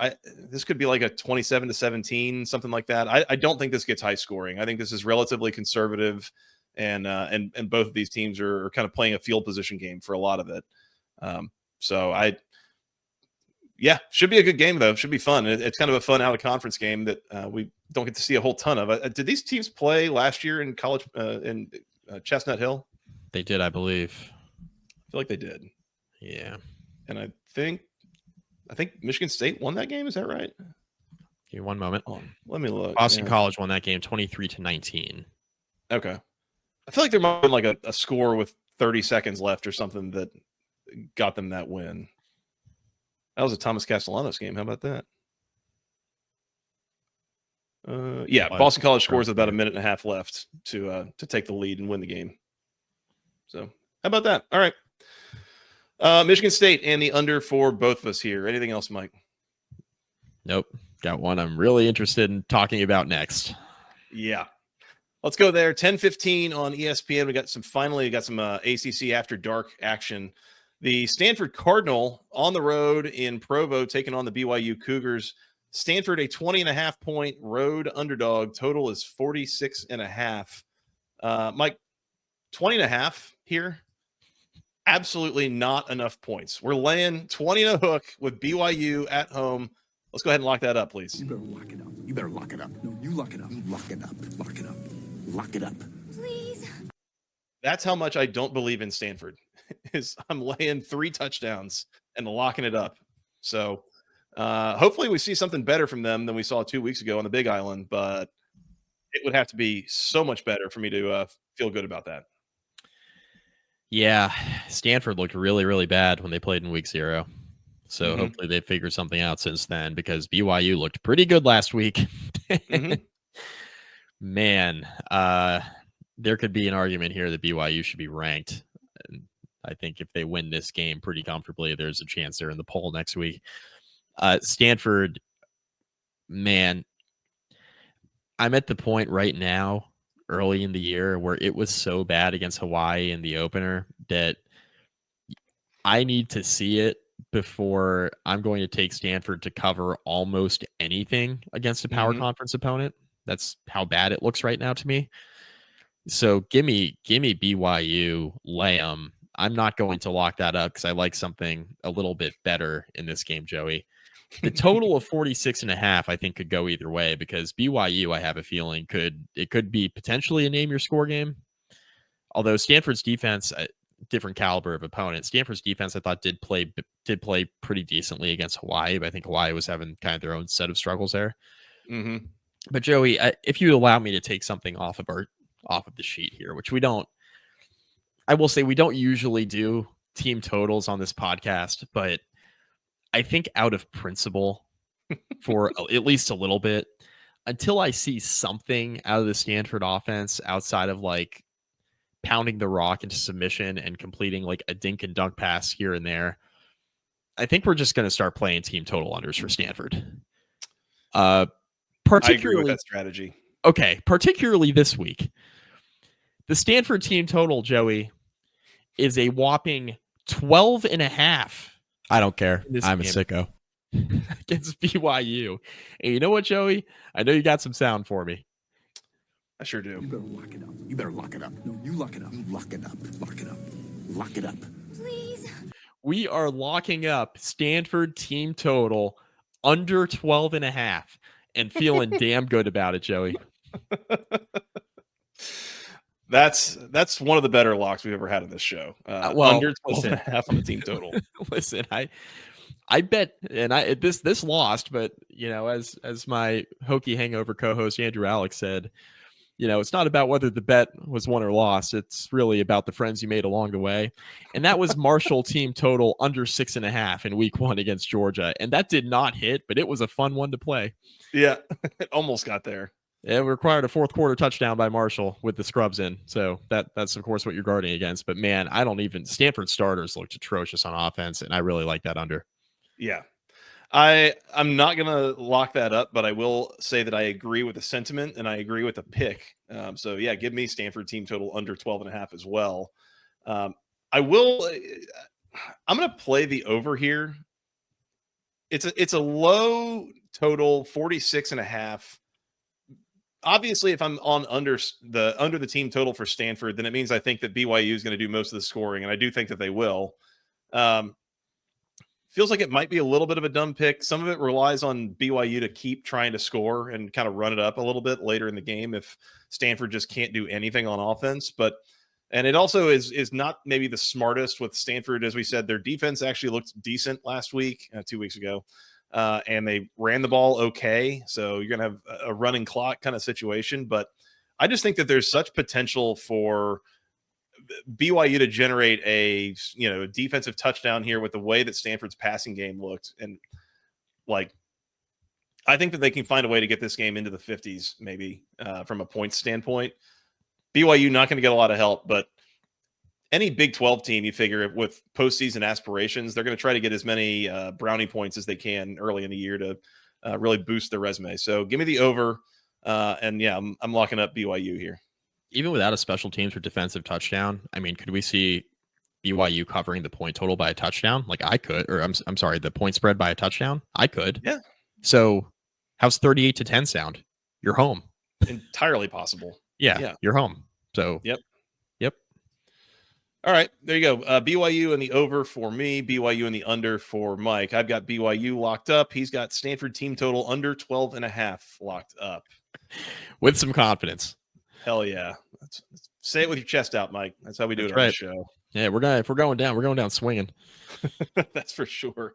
This could be like a 27-17, something like that. I don't think this gets high scoring. I think this is relatively conservative, and both of these teams are kind of playing a field position game for a lot of it. Should be a good game though. Should be fun. It's kind of a fun out of conference game that we don't get to see a whole ton of. Did these teams play last year in college in Chestnut Hill? They did, I believe. I feel like they did. Yeah. And I think Michigan State won that game. Is that right? Give me one moment. Let me look. Boston College won that game 23-19. Okay. I feel like there might have been like a score with 30 seconds left or something that got them that win. That was a Thomas Castellanos game. How about that? Boston College scores with about a minute and a half left to take the lead and win the game. So how about that? All right. Michigan State and the under for both of us here. Anything else, Mike? Nope. Got one I'm really interested in talking about next. Yeah. Let's go there. 10:15 on ESPN. We got some ACC after dark action. The Stanford Cardinal on the road in Provo taking on the BYU Cougars. Stanford, a 20.5 point road underdog. Total is 46.5. Mike, 20.5 here. Absolutely not enough points. We're laying 20 in a hook with BYU at home. Let's go ahead and lock that up, please. You better lock it up. You better lock it up. No, you lock it up. Lock it up. Lock it up. Lock it up. Please. That's how much I don't believe in Stanford. Is I'm laying 3 touchdowns and locking it up. So hopefully we see something better from them than we saw 2 weeks ago on the Big Island, but it would have to be so much better for me to feel good about that. Yeah, Stanford looked really, really bad when they played in week 0. So hopefully they figured something out since then, because BYU looked pretty good last week. Man, there could be an argument here that BYU should be ranked. And I think if they win this game pretty comfortably, there's a chance they're in the poll next week. Stanford, man, I'm at the point right now, early in the year, where it was so bad against Hawaii in the opener that I need to see it before I'm going to take Stanford to cover almost anything against a power conference opponent. That's how bad it looks right now to me. So give me BYU, lay 'em. I'm not going to lock that up because I like something a little bit better in this game, Joey. The total of 46.5, I think, could go either way because BYU, I have a feeling, could be potentially a name your score game. Although Stanford's defense, different caliber of opponent. Stanford's defense, I thought, did play pretty decently against Hawaii, but I think Hawaii was having kind of their own set of struggles there. But Joey, if you allow me to take something off of the sheet here, which we don't, I will say we don't usually do team totals on this podcast, but I think out of principle, for at least a little bit, until I see something out of the Stanford offense outside of like pounding the rock into submission and completing like a dink and dunk pass here and there, I think we're just going to start playing team total unders for Stanford. Particularly, I agree with that strategy. Okay, particularly this week. The Stanford team total, Joey, is a whopping 12.5. I don't care. I'm a game. sicko. Against BYU. And you know what, Joey? I know you got some sound for me. I sure do. You better lock it up. You better lock it up. No, you lock it up. You lock it up. Lock it up. Lock it up. Please. We are locking up Stanford team total under 12.5 and feeling damn good about it, Joey. That's one of the better locks we've ever had in this show. Under 12.5 on the team total. Listen, I bet, and this lost, but you know, as my Hokie Hangover co-host Andrew Alex said, you know, it's not about whether the bet was won or lost. It's really about the friends you made along the way. And that was Marshall team total under 6.5 in week 1 against Georgia. And that did not hit, but it was a fun one to play. Yeah, it almost got there. It required a fourth quarter touchdown by Marshall with the scrubs in. So that's of course what you're guarding against. But man, Stanford starters looked atrocious on offense, and I really like that under. Yeah. I'm not going to lock that up, but I will say that I agree with the sentiment and I agree with the pick. So yeah, give me Stanford team total under 12.5 as well. I'm going to play the over here. It's a low total, 46.5. Obviously, if I'm on under the team total for Stanford, then it means I think that BYU is going to do most of the scoring, and I do think that they will. Feels like it might be a little bit of a dumb pick. Some of it relies on BYU to keep trying to score and kind of run it up a little bit later in the game if Stanford just can't do anything on offense. And it also is not maybe the smartest with Stanford. As we said, their defense actually looked decent last week, 2 weeks ago. And they ran the ball okay. So you're going to have a running clock kind of situation. But I just think that there's such potential for BYU to generate a defensive touchdown here with the way that Stanford's passing game looked. And like, I think that they can find a way to get this game into the 50s, maybe from a points standpoint. BYU not going to get a lot of help, but any Big 12 team, you figure with postseason aspirations, they're going to try to get as many brownie points as they can early in the year to really boost their resume. So give me the over. And yeah, I'm locking up BYU here. Even without a special teams or defensive touchdown, I mean, could we see BYU covering the point total by a touchdown? Like I could, or I'm sorry, the point spread by a touchdown? I could. Yeah. So how's 38-10 sound? You're home. Entirely possible. Yeah. You're home. So Yep. All right, there you go. BYU and the over for me, BYU and the under for Mike. I've got BYU locked up. He's got Stanford team total under 12.5 locked up. With some confidence. Hell yeah. Let's say it with your chest out, Mike. That's how we do it on the show. Yeah, if we're going down swinging. That's for sure.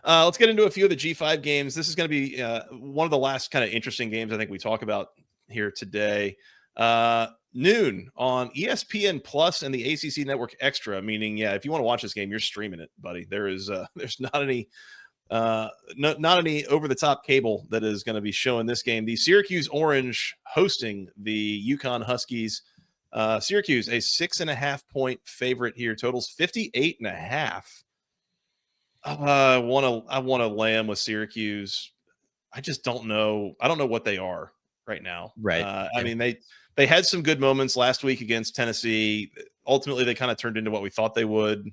Let's get into a few of the G5 games. This is going to be one of the last kind of interesting games I think we talk about here today. Noon on ESPN Plus and the ACC Network Extra, meaning, if you want to watch this game, you're streaming it, buddy. There's not any over the top cable that is going to be showing this game. The Syracuse Orange hosting the UConn Huskies. Syracuse, a 6.5 point favorite here. Totals 58.5. I want to lay them with Syracuse. I just don't know. I don't know what they are right now. Right. I mean, they had some good moments last week against Tennessee. Ultimately, they kind of turned into what we thought they would.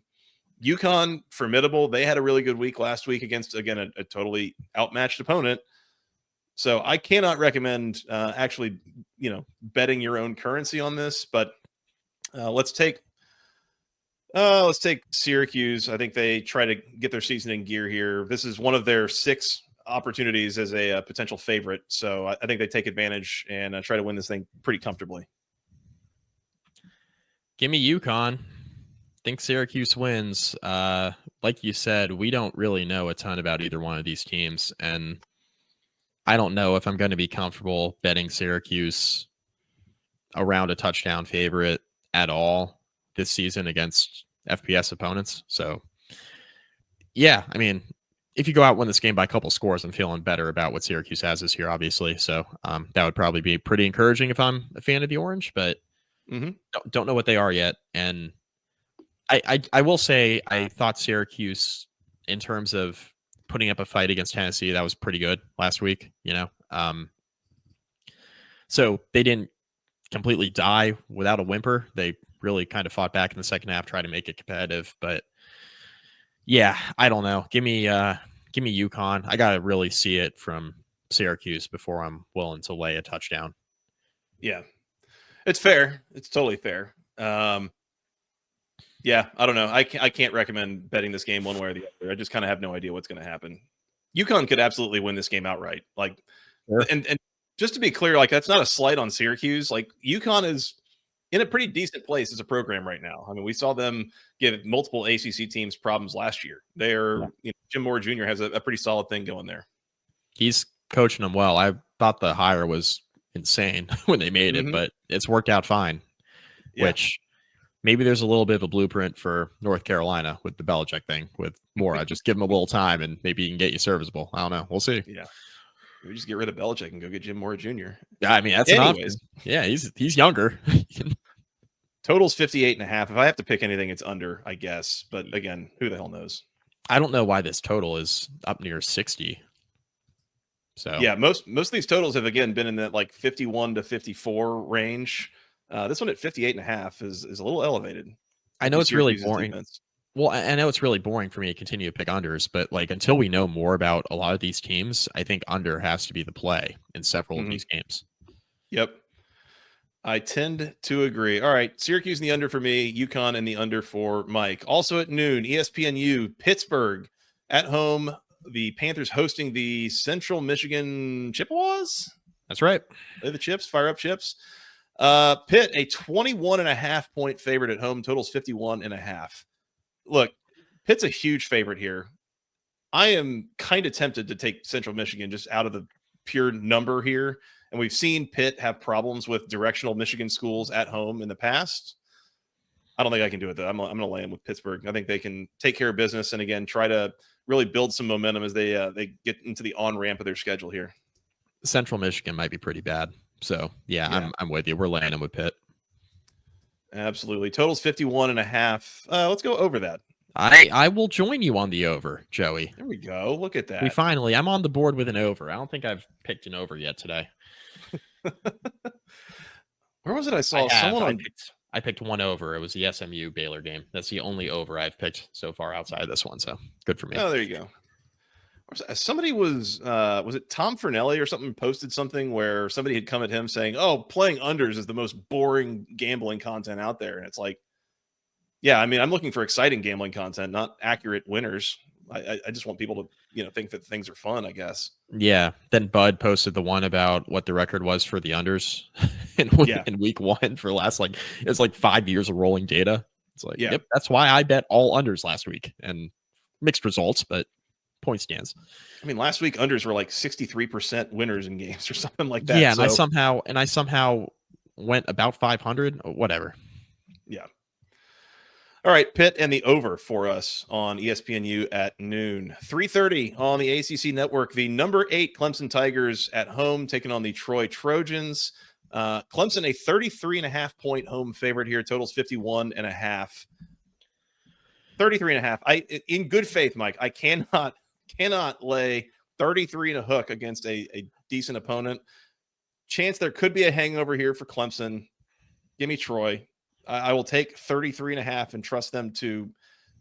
UConn, formidable. They had a really good week last week against, again, a totally outmatched opponent. So I cannot recommend actually, betting your own currency on this. But let's take Syracuse. I think they try to get their season in gear here. This is one of their 6 opportunities as a potential favorite. So I think they take advantage and try to win this thing pretty comfortably. Give me UConn. Think Syracuse wins. Like you said, we don't really know a ton about either one of these teams, and I don't know if I'm going to be comfortable betting Syracuse around a touchdown favorite at all this season against FBS opponents. So, yeah, I mean, if you go out and win this game by a couple scores, I'm feeling better about what Syracuse has this year, obviously. So that would probably be pretty encouraging if I'm a fan of the Orange, but don't know what they are yet. And I will say I thought Syracuse, in terms of putting up a fight against Tennessee, that was pretty good last week, So they didn't completely die without a whimper. They really kind of fought back in the second half, tried to make it competitive. But yeah, I don't know. Give me UConn. I got to really see it from Syracuse before I'm willing to lay a touchdown. Yeah, it's fair. It's totally fair. Yeah, I don't know. I can't recommend betting this game one way or the other. I just kind of have no idea what's going to happen. UConn could absolutely win this game outright. Like, sure. And just to be clear, like, that's not a slight on Syracuse. Like, UConn is in a pretty decent place as a program right now. I mean, we saw them give multiple ACC teams problems last year. They're, Jim Moore Jr. has a pretty solid thing going there. He's coaching them well. I thought the hire was insane when they made it, but it's worked out fine. Yeah. Which maybe there's a little bit of a blueprint for North Carolina with the Belichick thing with Mora. Just give him a little time and maybe he can get you serviceable. I don't know. We'll see. Yeah. We just get rid of Belichick and go get Jim Moore Jr. Yeah, I mean, that's an option. Yeah, he's younger. Total's 58.5. If I have to pick anything, it's under, I guess. But again, who the hell knows? I don't know why this total is up near 60. So yeah, most of these totals have again been in that like 51 to 54 range. This one at 58.5 is a little elevated. I know it's really boring. Defense. Well, I know it's really boring for me to continue to pick unders, but like until we know more about a lot of these teams, I think under has to be the play in several of these games. Yep. I tend to agree. All right, Syracuse in the under for me, UConn in the under for Mike. Also at noon, ESPNU, Pittsburgh at home. The Panthers hosting the Central Michigan Chippewas. That's right. Play the Chips, fire up Chips. Pitt, a 21.5 point favorite at home, totals 51.5. Look, Pitt's a huge favorite here. I am kind of tempted to take Central Michigan just out of the pure number here. And we've seen Pitt have problems with directional Michigan schools at home in the past. I don't think I can do it, though. I'm going to land with Pittsburgh. I think they can take care of business and, again, try to really build some momentum as they get into the on-ramp of their schedule here. Central Michigan might be pretty bad. So, yeah. I'm with you. We're landing with Pitt. Absolutely. Total's 51.5. Let's go over that. I will join you on the over, Joey. There we go. Look at that. I'm on the board with an over. I don't think I've picked an over yet today. Where was it? I saw I picked one over. It was the SMU Baylor game. That's the only over I've picked so far outside of this one. So good for me. Oh, there you go. Somebody was it Tom Fernelli or something posted something where somebody had come at him saying, "Oh, playing unders is the most boring gambling content out there." And it's like, yeah, I mean, I'm looking for exciting gambling content, not accurate winners. I just want people to, think that things are fun, I guess. Yeah. Then Bud posted the one about what the record was for the unders in week one for last, it's like 5 years of rolling data. It's like, yep, that's why I bet all unders last week, and mixed results, but point stands. I mean, last week unders were like 63% winners in games or something like that. Yeah. And I somehow went about 500 or whatever. Yeah. All right, Pitt and the over for us on ESPNU at noon. 3:30 on the ACC network. The number 8 Clemson Tigers at home taking on the Troy Trojans. Clemson, a 33.5 point home favorite here. Totals 51.5. 33.5. In good faith, Mike, I cannot lay 33 and a hook against a decent opponent. chance there could be a hangover here for Clemson. Give me Troy. I will take 33.5 and trust them to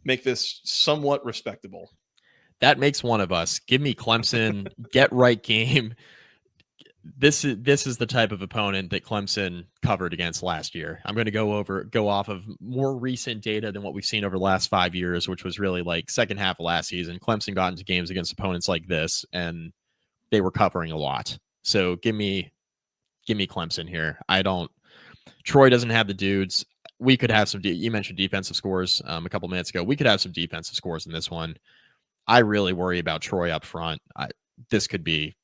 make this somewhat respectable. That makes one of us. Give me Clemson. Get right game. This is the type of opponent that Clemson covered against last year. I'm going to go off of more recent data than what we've seen over the last 5 years, which was really like second half of last season. Clemson got into games against opponents like this, and they were covering a lot. So give me Clemson here. Troy doesn't have the dudes. We could have some. You mentioned defensive scores a couple minutes ago. We could have some defensive scores in this one. I really worry about Troy up front. This could be,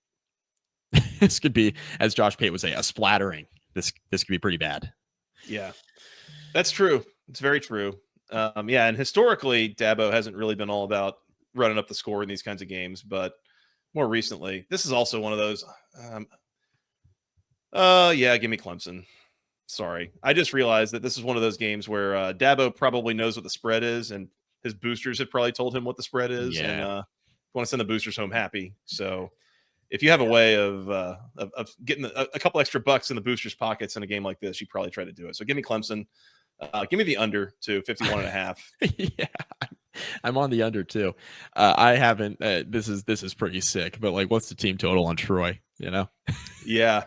as Josh Pate would say, a splattering. This could be pretty bad. Yeah, that's true. It's very true. And historically, Dabo hasn't really been all about running up the score in these kinds of games, but more recently, this is also one of those. Give me Clemson. Sorry. I just realized that this is one of those games where Dabo probably knows what the spread is, and his boosters have probably told him what the spread is. Yeah. And want to send the boosters home happy. So if you have a way of getting a couple extra bucks in the boosters' pockets in a game like this, you probably try to do it. So give me Clemson. Give me the under to 51.5. Yeah, I'm on the under too. I haven't. This is pretty sick. But like, what's the team total on Troy? You know? Yeah.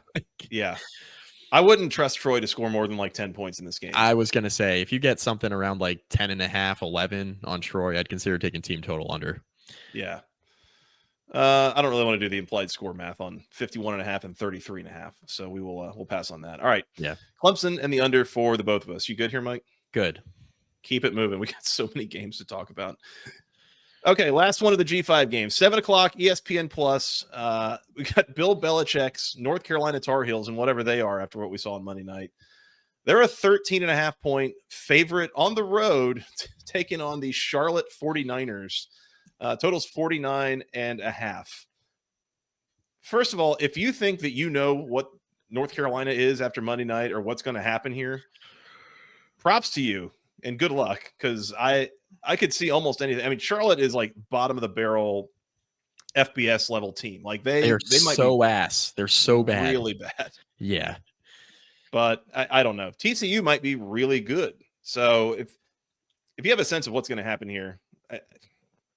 I wouldn't trust Troy to score more than like 10 points in this game. I was gonna say if you get something around like 10.5, 11 on Troy, I'd consider taking team total under. Yeah. I don't really want to do the implied score math on 51.5 and 33.5. So we'll pass on that. All right. Yeah. Clemson and the under for the both of us. You good here, Mike? Good. Keep it moving. We got so many games to talk about. Okay, last one of the G5 games. 7 o'clock, ESPN Plus. We got Bill Belichick's North Carolina Tar Heels and whatever they are after what we saw on Monday night. They're a 13.5-point favorite on the road, taking on the Charlotte 49ers. Totals 49.5. First of all, if you think that you know what North Carolina is after Monday night or what's going to happen here, props to you and good luck, because I could see almost anything. I mean, Charlotte is like bottom of the barrel FBS level team. Like they might so be ass. They're so bad. Really bad. Yeah. But I don't know. TCU might be really good. So if you have a sense of what's going to happen here,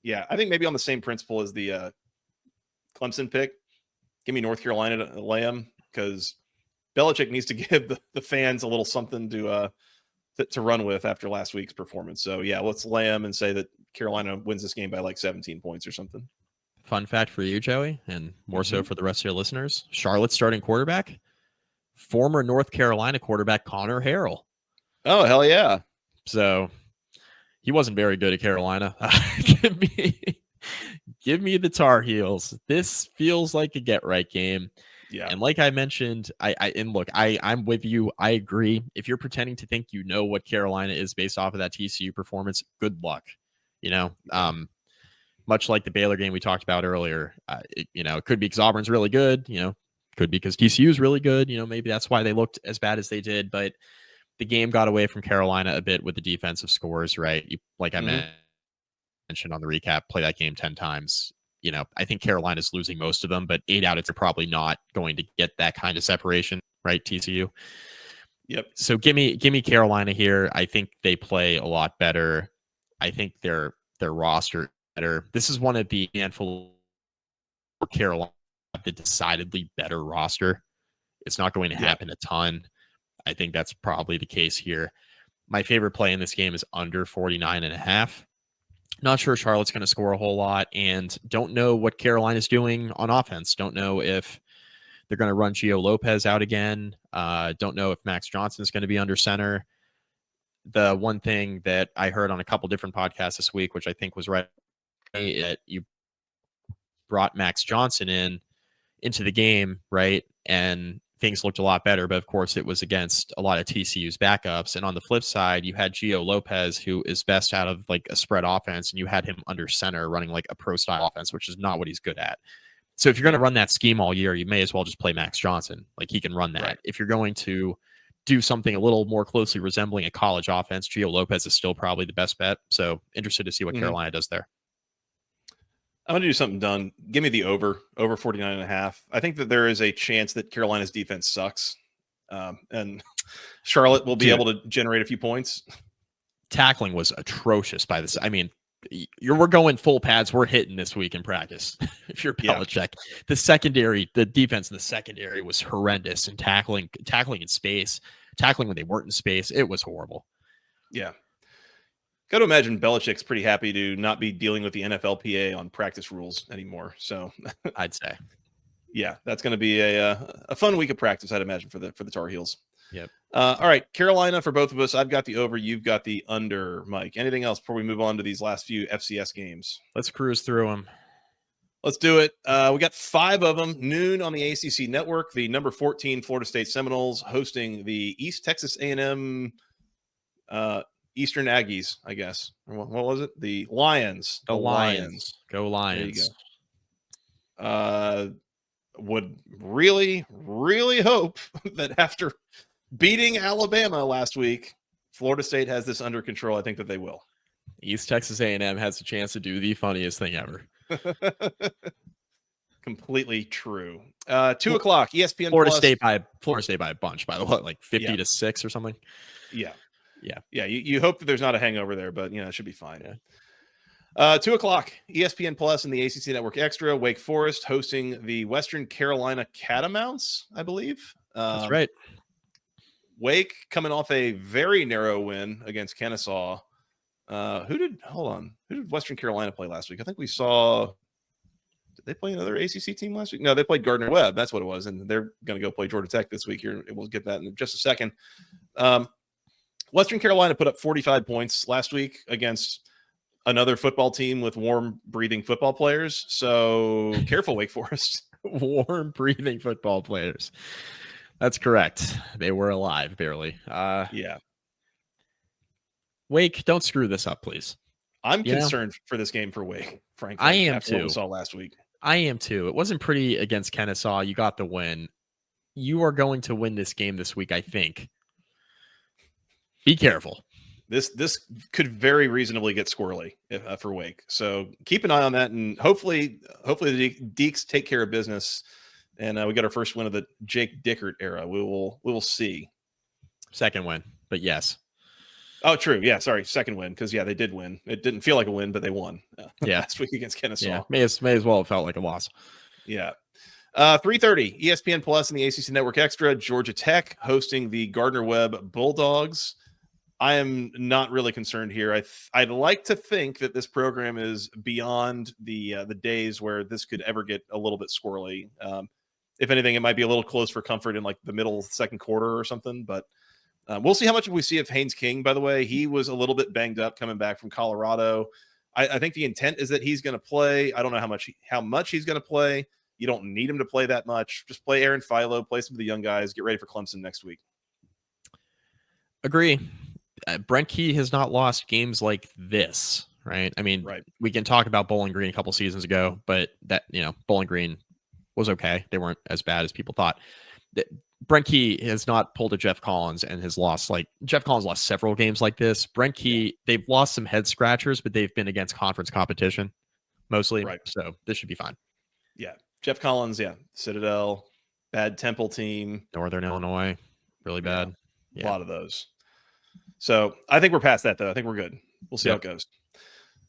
I think maybe on the same principle as the Clemson pick, give me North Carolina to lay them, because Belichick needs to give the fans a little something to run with after last week's performance. So yeah, let's lay them and say that Carolina wins this game by like 17 points or something. Fun fact for you, Joey, and more so for the rest of your listeners: Charlotte's starting quarterback, former North Carolina quarterback Connor Harrell. Oh, hell yeah! So he wasn't very good at Carolina. Give me the Tar Heels. This feels like a get right game. Yeah. And like I mentioned, I'm with you. I agree. If you're pretending to think you know what Carolina is based off of that TCU performance, good luck. You know, much like the Baylor game we talked about earlier, it could be because Auburn's really good. You know, could be because TCU is really good. You know, maybe that's why they looked as bad as they did. But the game got away from Carolina a bit with the defensive scores, right? Like I mentioned on the recap, play that game 10 times. You know, I think Carolina's losing most of them, but 8 out of 10 are probably not going to get that kind of separation, right? TCU. Yep. So give me Carolina here. I think they play a lot better. I think their roster better. This is one of the handful of Carolina the decidedly better roster. It's not going to happen a ton. I think that's probably the case here. My favorite play in this game is under 49.5. Not sure Charlotte's going to score a whole lot, and don't know what Carolina's doing on offense. Don't know if they're going to run Gio Lopez out again. Don't know if Max Johnson's going to be under center. The one thing that I heard on a couple different podcasts this week, which I think was right, you brought Max Johnson into the game, right? And things looked a lot better, but of course it was against a lot of TCU's backups. And on the flip side, you had Gio Lopez, who is best out of like a spread offense, and you had him under center running like a pro style offense, which is not what he's good at. So if you're going to run that scheme all year, you may as well just play Max Johnson. Like he can run that. Right. If you're going to do something a little more closely resembling a college offense, Gio Lopez is still probably the best bet. So interested to see what Carolina does there. I'm going to do something done. Give me the over 49.5. I think that there is a chance that Carolina's defense sucks. And Charlotte will be able to generate a few points. Tackling was atrocious by this. I mean, we're going full pads. We're hitting this week in practice. If you're Belichick, the defense in the secondary was horrendous, and tackling in space, tackling when they weren't in space, it was horrible. Yeah. Got to imagine Belichick's pretty happy to not be dealing with the NFLPA on practice rules anymore. So I'd say, yeah, that's going to be a fun week of practice, I'd imagine, for the Tar Heels. Yep. All right, Carolina for both of us. I've got the over. You've got the under, Mike. Anything else before we move on to these last few FCS games? Let's cruise through them. Let's do it. We got 5 of them. Noon on the ACC network. The number 14 Florida State Seminoles hosting the East Texas A&M Eastern Aggies, I guess. What was it? The Lions. The Lions. Go Lions. There you go. Would really, really hope that after beating Alabama last week, Florida State has this under control. I think that they will. East Texas A&M has a chance to do the funniest thing ever. Completely true. 2 o'clock, ESPN Florida Plus. State by a bunch, by the way, like 50-6 or something. Yeah. Yeah. You hope that there's not a hangover there, but it should be fine. Yeah. 2 o'clock, ESPN Plus and the ACC Network Extra. Wake Forest hosting the Western Carolina Catamounts, I believe. That's right. Wake coming off a very narrow win against Kennesaw. Who did Western Carolina play last week? I think we saw. Did they play another ACC team last week? No, they played Gardner-Webb. That's what it was, and they're going to go play Georgia Tech this week. Here, we'll get that in just a second. Western Carolina put up 45 points last week against another football team with warm-breathing football players. So careful, Wake Forest. Warm-breathing football players. That's correct. They were alive, barely. Yeah. Wake, don't screw this up, please. I'm concerned for this game for Wake, frankly. I am after too. What we saw last week. I am too. It wasn't pretty against Kennesaw. You got the win. You are going to win this game this week, I think. Be careful. This could very reasonably get squirrely for Wake. So keep an eye on that, and hopefully the Deeks take care of business. And we got our first win of the Jake Dickert era. We will see. Second win, but yes. Oh, true. Yeah, sorry. Second win, because they did win. It didn't feel like a win, but they won. Last week against Kennesaw. Yeah, may as well have felt like a loss. Yeah. 3:30 ESPN Plus and the ACC Network Extra. Georgia Tech hosting the Gardner-Webb Bulldogs. I am not really concerned here. I'd like to think that this program is beyond the days where this could ever get a little bit squirrely. If anything, it might be a little close for comfort in like the middle second quarter or something. But we'll see how much we see of Haynes King. By the way, he was a little bit banged up coming back from Colorado. I think the intent is that he's going to play. I don't know how much he's going to play. You don't need him to play that much. Just play Aaron Philo, play some of the young guys, get ready for Clemson next week. Agree. Brent Key has not lost games like this, right? I mean, We can talk about Bowling Green a couple seasons ago, but Bowling Green was okay. They weren't as bad as people thought. Brent Key has not pulled a Jeff Collins and has lost, Jeff Collins lost several games like this. Brent Key, they've lost some head scratchers, but they've been against conference competition mostly. Right. So this should be fine. Yeah. Jeff Collins, Citadel, bad Temple team. Northern Illinois, really bad. Yeah. A lot of those. So I think we're past that, though. I think we're good. We'll see how it goes.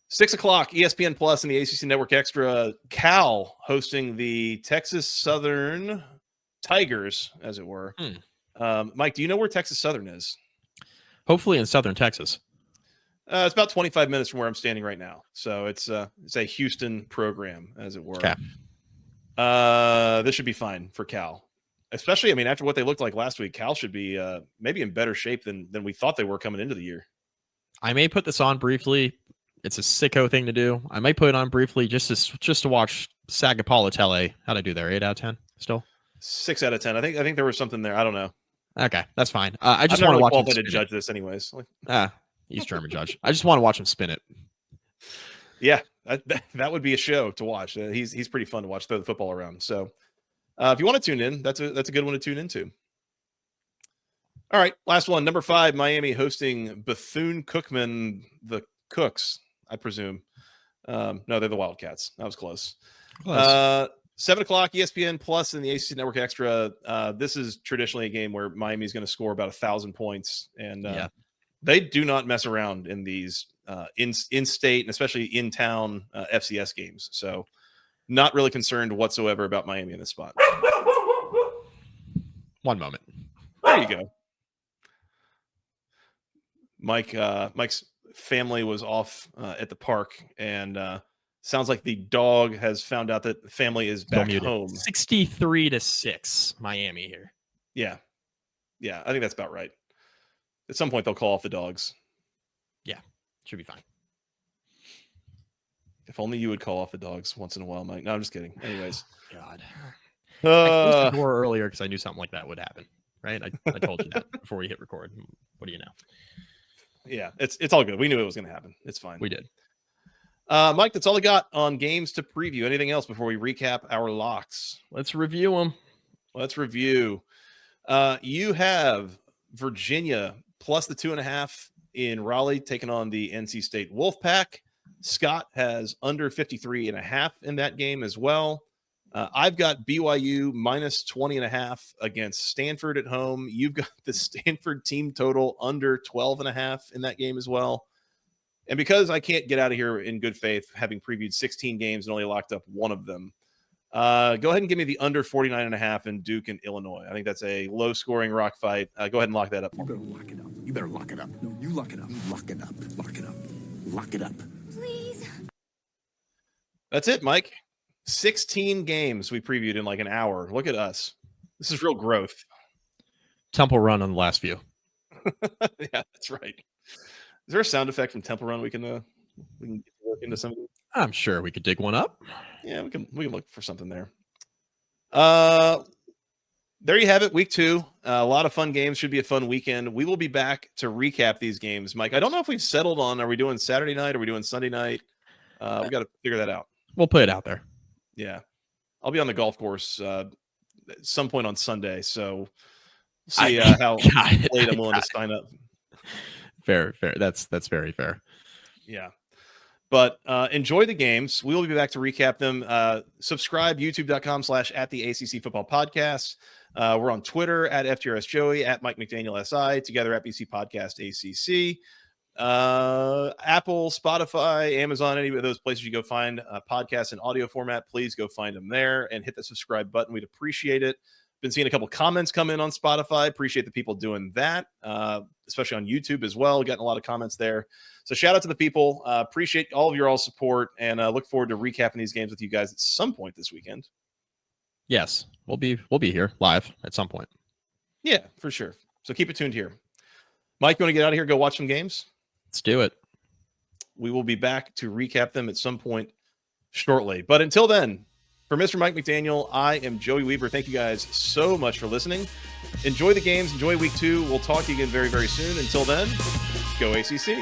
6 o'clock, ESPN Plus and the ACC Network Extra. Cal hosting the Texas Southern Tigers, as it were. Mike, do you know where Texas Southern is? Hopefully in Southern Texas. It's about 25 minutes from where I'm standing right now. So it's a Houston program, as it were. Okay. This should be fine for Cal. Especially, after what they looked like last week, Cal should be maybe in better shape than we thought they were coming into the year. I may put this on briefly. It's a sicko thing to do. I might put it on briefly just to watch Sagapala Tele. How'd I do there? 8 out of 10 still? 6 out of 10. I think there was something there. I don't know. Okay, that's fine. I just want to watch him to judge this anyways. East German judge. I just want to watch him spin it. Yeah, that would be a show to watch. He's pretty fun to watch, throw the football around. So if you want to tune in, that's a good one to tune into. All right, last one. Number 5, Miami hosting Bethune-Cookman, the Cooks, I presume. No, they're the Wildcats. That was close. 7 o'clock, ESPN Plus and the ACC Network Extra. This is traditionally a game where Miami is going to score about 1,000 points, and they do not mess around in these in-state and especially in-town FCS games. So, not really concerned whatsoever about Miami in this spot. One moment. There you go. Mike's family was off at the park, and sounds like the dog has found out that the family is back home. 63-6, Miami here. Yeah, I think that's about right. At some point, they'll call off the dogs. Yeah, should be fine. If only you would call off the dogs once in a while, Mike. No, I'm just kidding. Anyways. God. I closed the door earlier because I knew something like that would happen, right? I told you that before we hit record. What do you know? Yeah, it's all good. We knew it was going to happen. It's fine. We did. Mike, that's all I got on games to preview. Anything else before we recap our locks? Let's review them. Let's review. You have Virginia plus the 2.5 in Raleigh taking on the NC State Wolfpack. Scott has under 53.5 in that game as well. I've got BYU minus 20.5 against Stanford at home. You've got the Stanford team total under 12.5 in that game as well. And because I can't get out of here in good faith, having previewed 16 games and only locked up one of them, go ahead and give me the under 49.5 in Duke and Illinois. I think that's a low-scoring rock fight. Go ahead and lock that up. You better lock it up. You better lock it up. No, you lock it up. Lock it up. Lock it up. Lock it up. Please. That's it, Mike. 16 games we previewed in like an hour. Look at us. This is real growth. Temple Run on the last few. Yeah, that's right. Is there a sound effect from Temple Run we can work into some of these? I'm sure we could dig one up. Yeah, we can look for something there. There you have it, week 2. A lot of fun games. Should be a fun weekend. We will be back to recap these games, Mike. I don't know if we've settled on, are we doing Saturday night? Are we doing Sunday night? We got to figure that out. We'll put it out there. Yeah. I'll be on the golf course at some point on Sunday, so see how late I'm willing to sign up. Fair. That's very fair. Yeah. But enjoy the games. We will be back to recap them. Subscribe, youtube.com/@the-ACC Football Podcast. We're on Twitter @FTRS Joey, @Mike McDaniel SI, together at BC Podcast ACC. Apple, Spotify, Amazon, any of those places you go find podcasts in audio format, please go find them there and hit the subscribe button. We'd appreciate it. Been seeing a couple comments come in on Spotify. Appreciate the people doing that, especially on YouTube as well. Getting a lot of comments there. So shout out to the people. Appreciate all of your all support, and look forward to recapping these games with you guys at some point this weekend. Yes, we'll be here live at some point. Yeah, for sure. So keep it tuned here. Mike, you want to get out of here? Go watch some games? Let's do it. We will be back to recap them at some point shortly. But until then, for Mr. Mike McDaniel, I am Joey Weaver. Thank you guys so much for listening. Enjoy the games. Enjoy week 2. We'll talk to you again very, very soon. Until then, go ACC.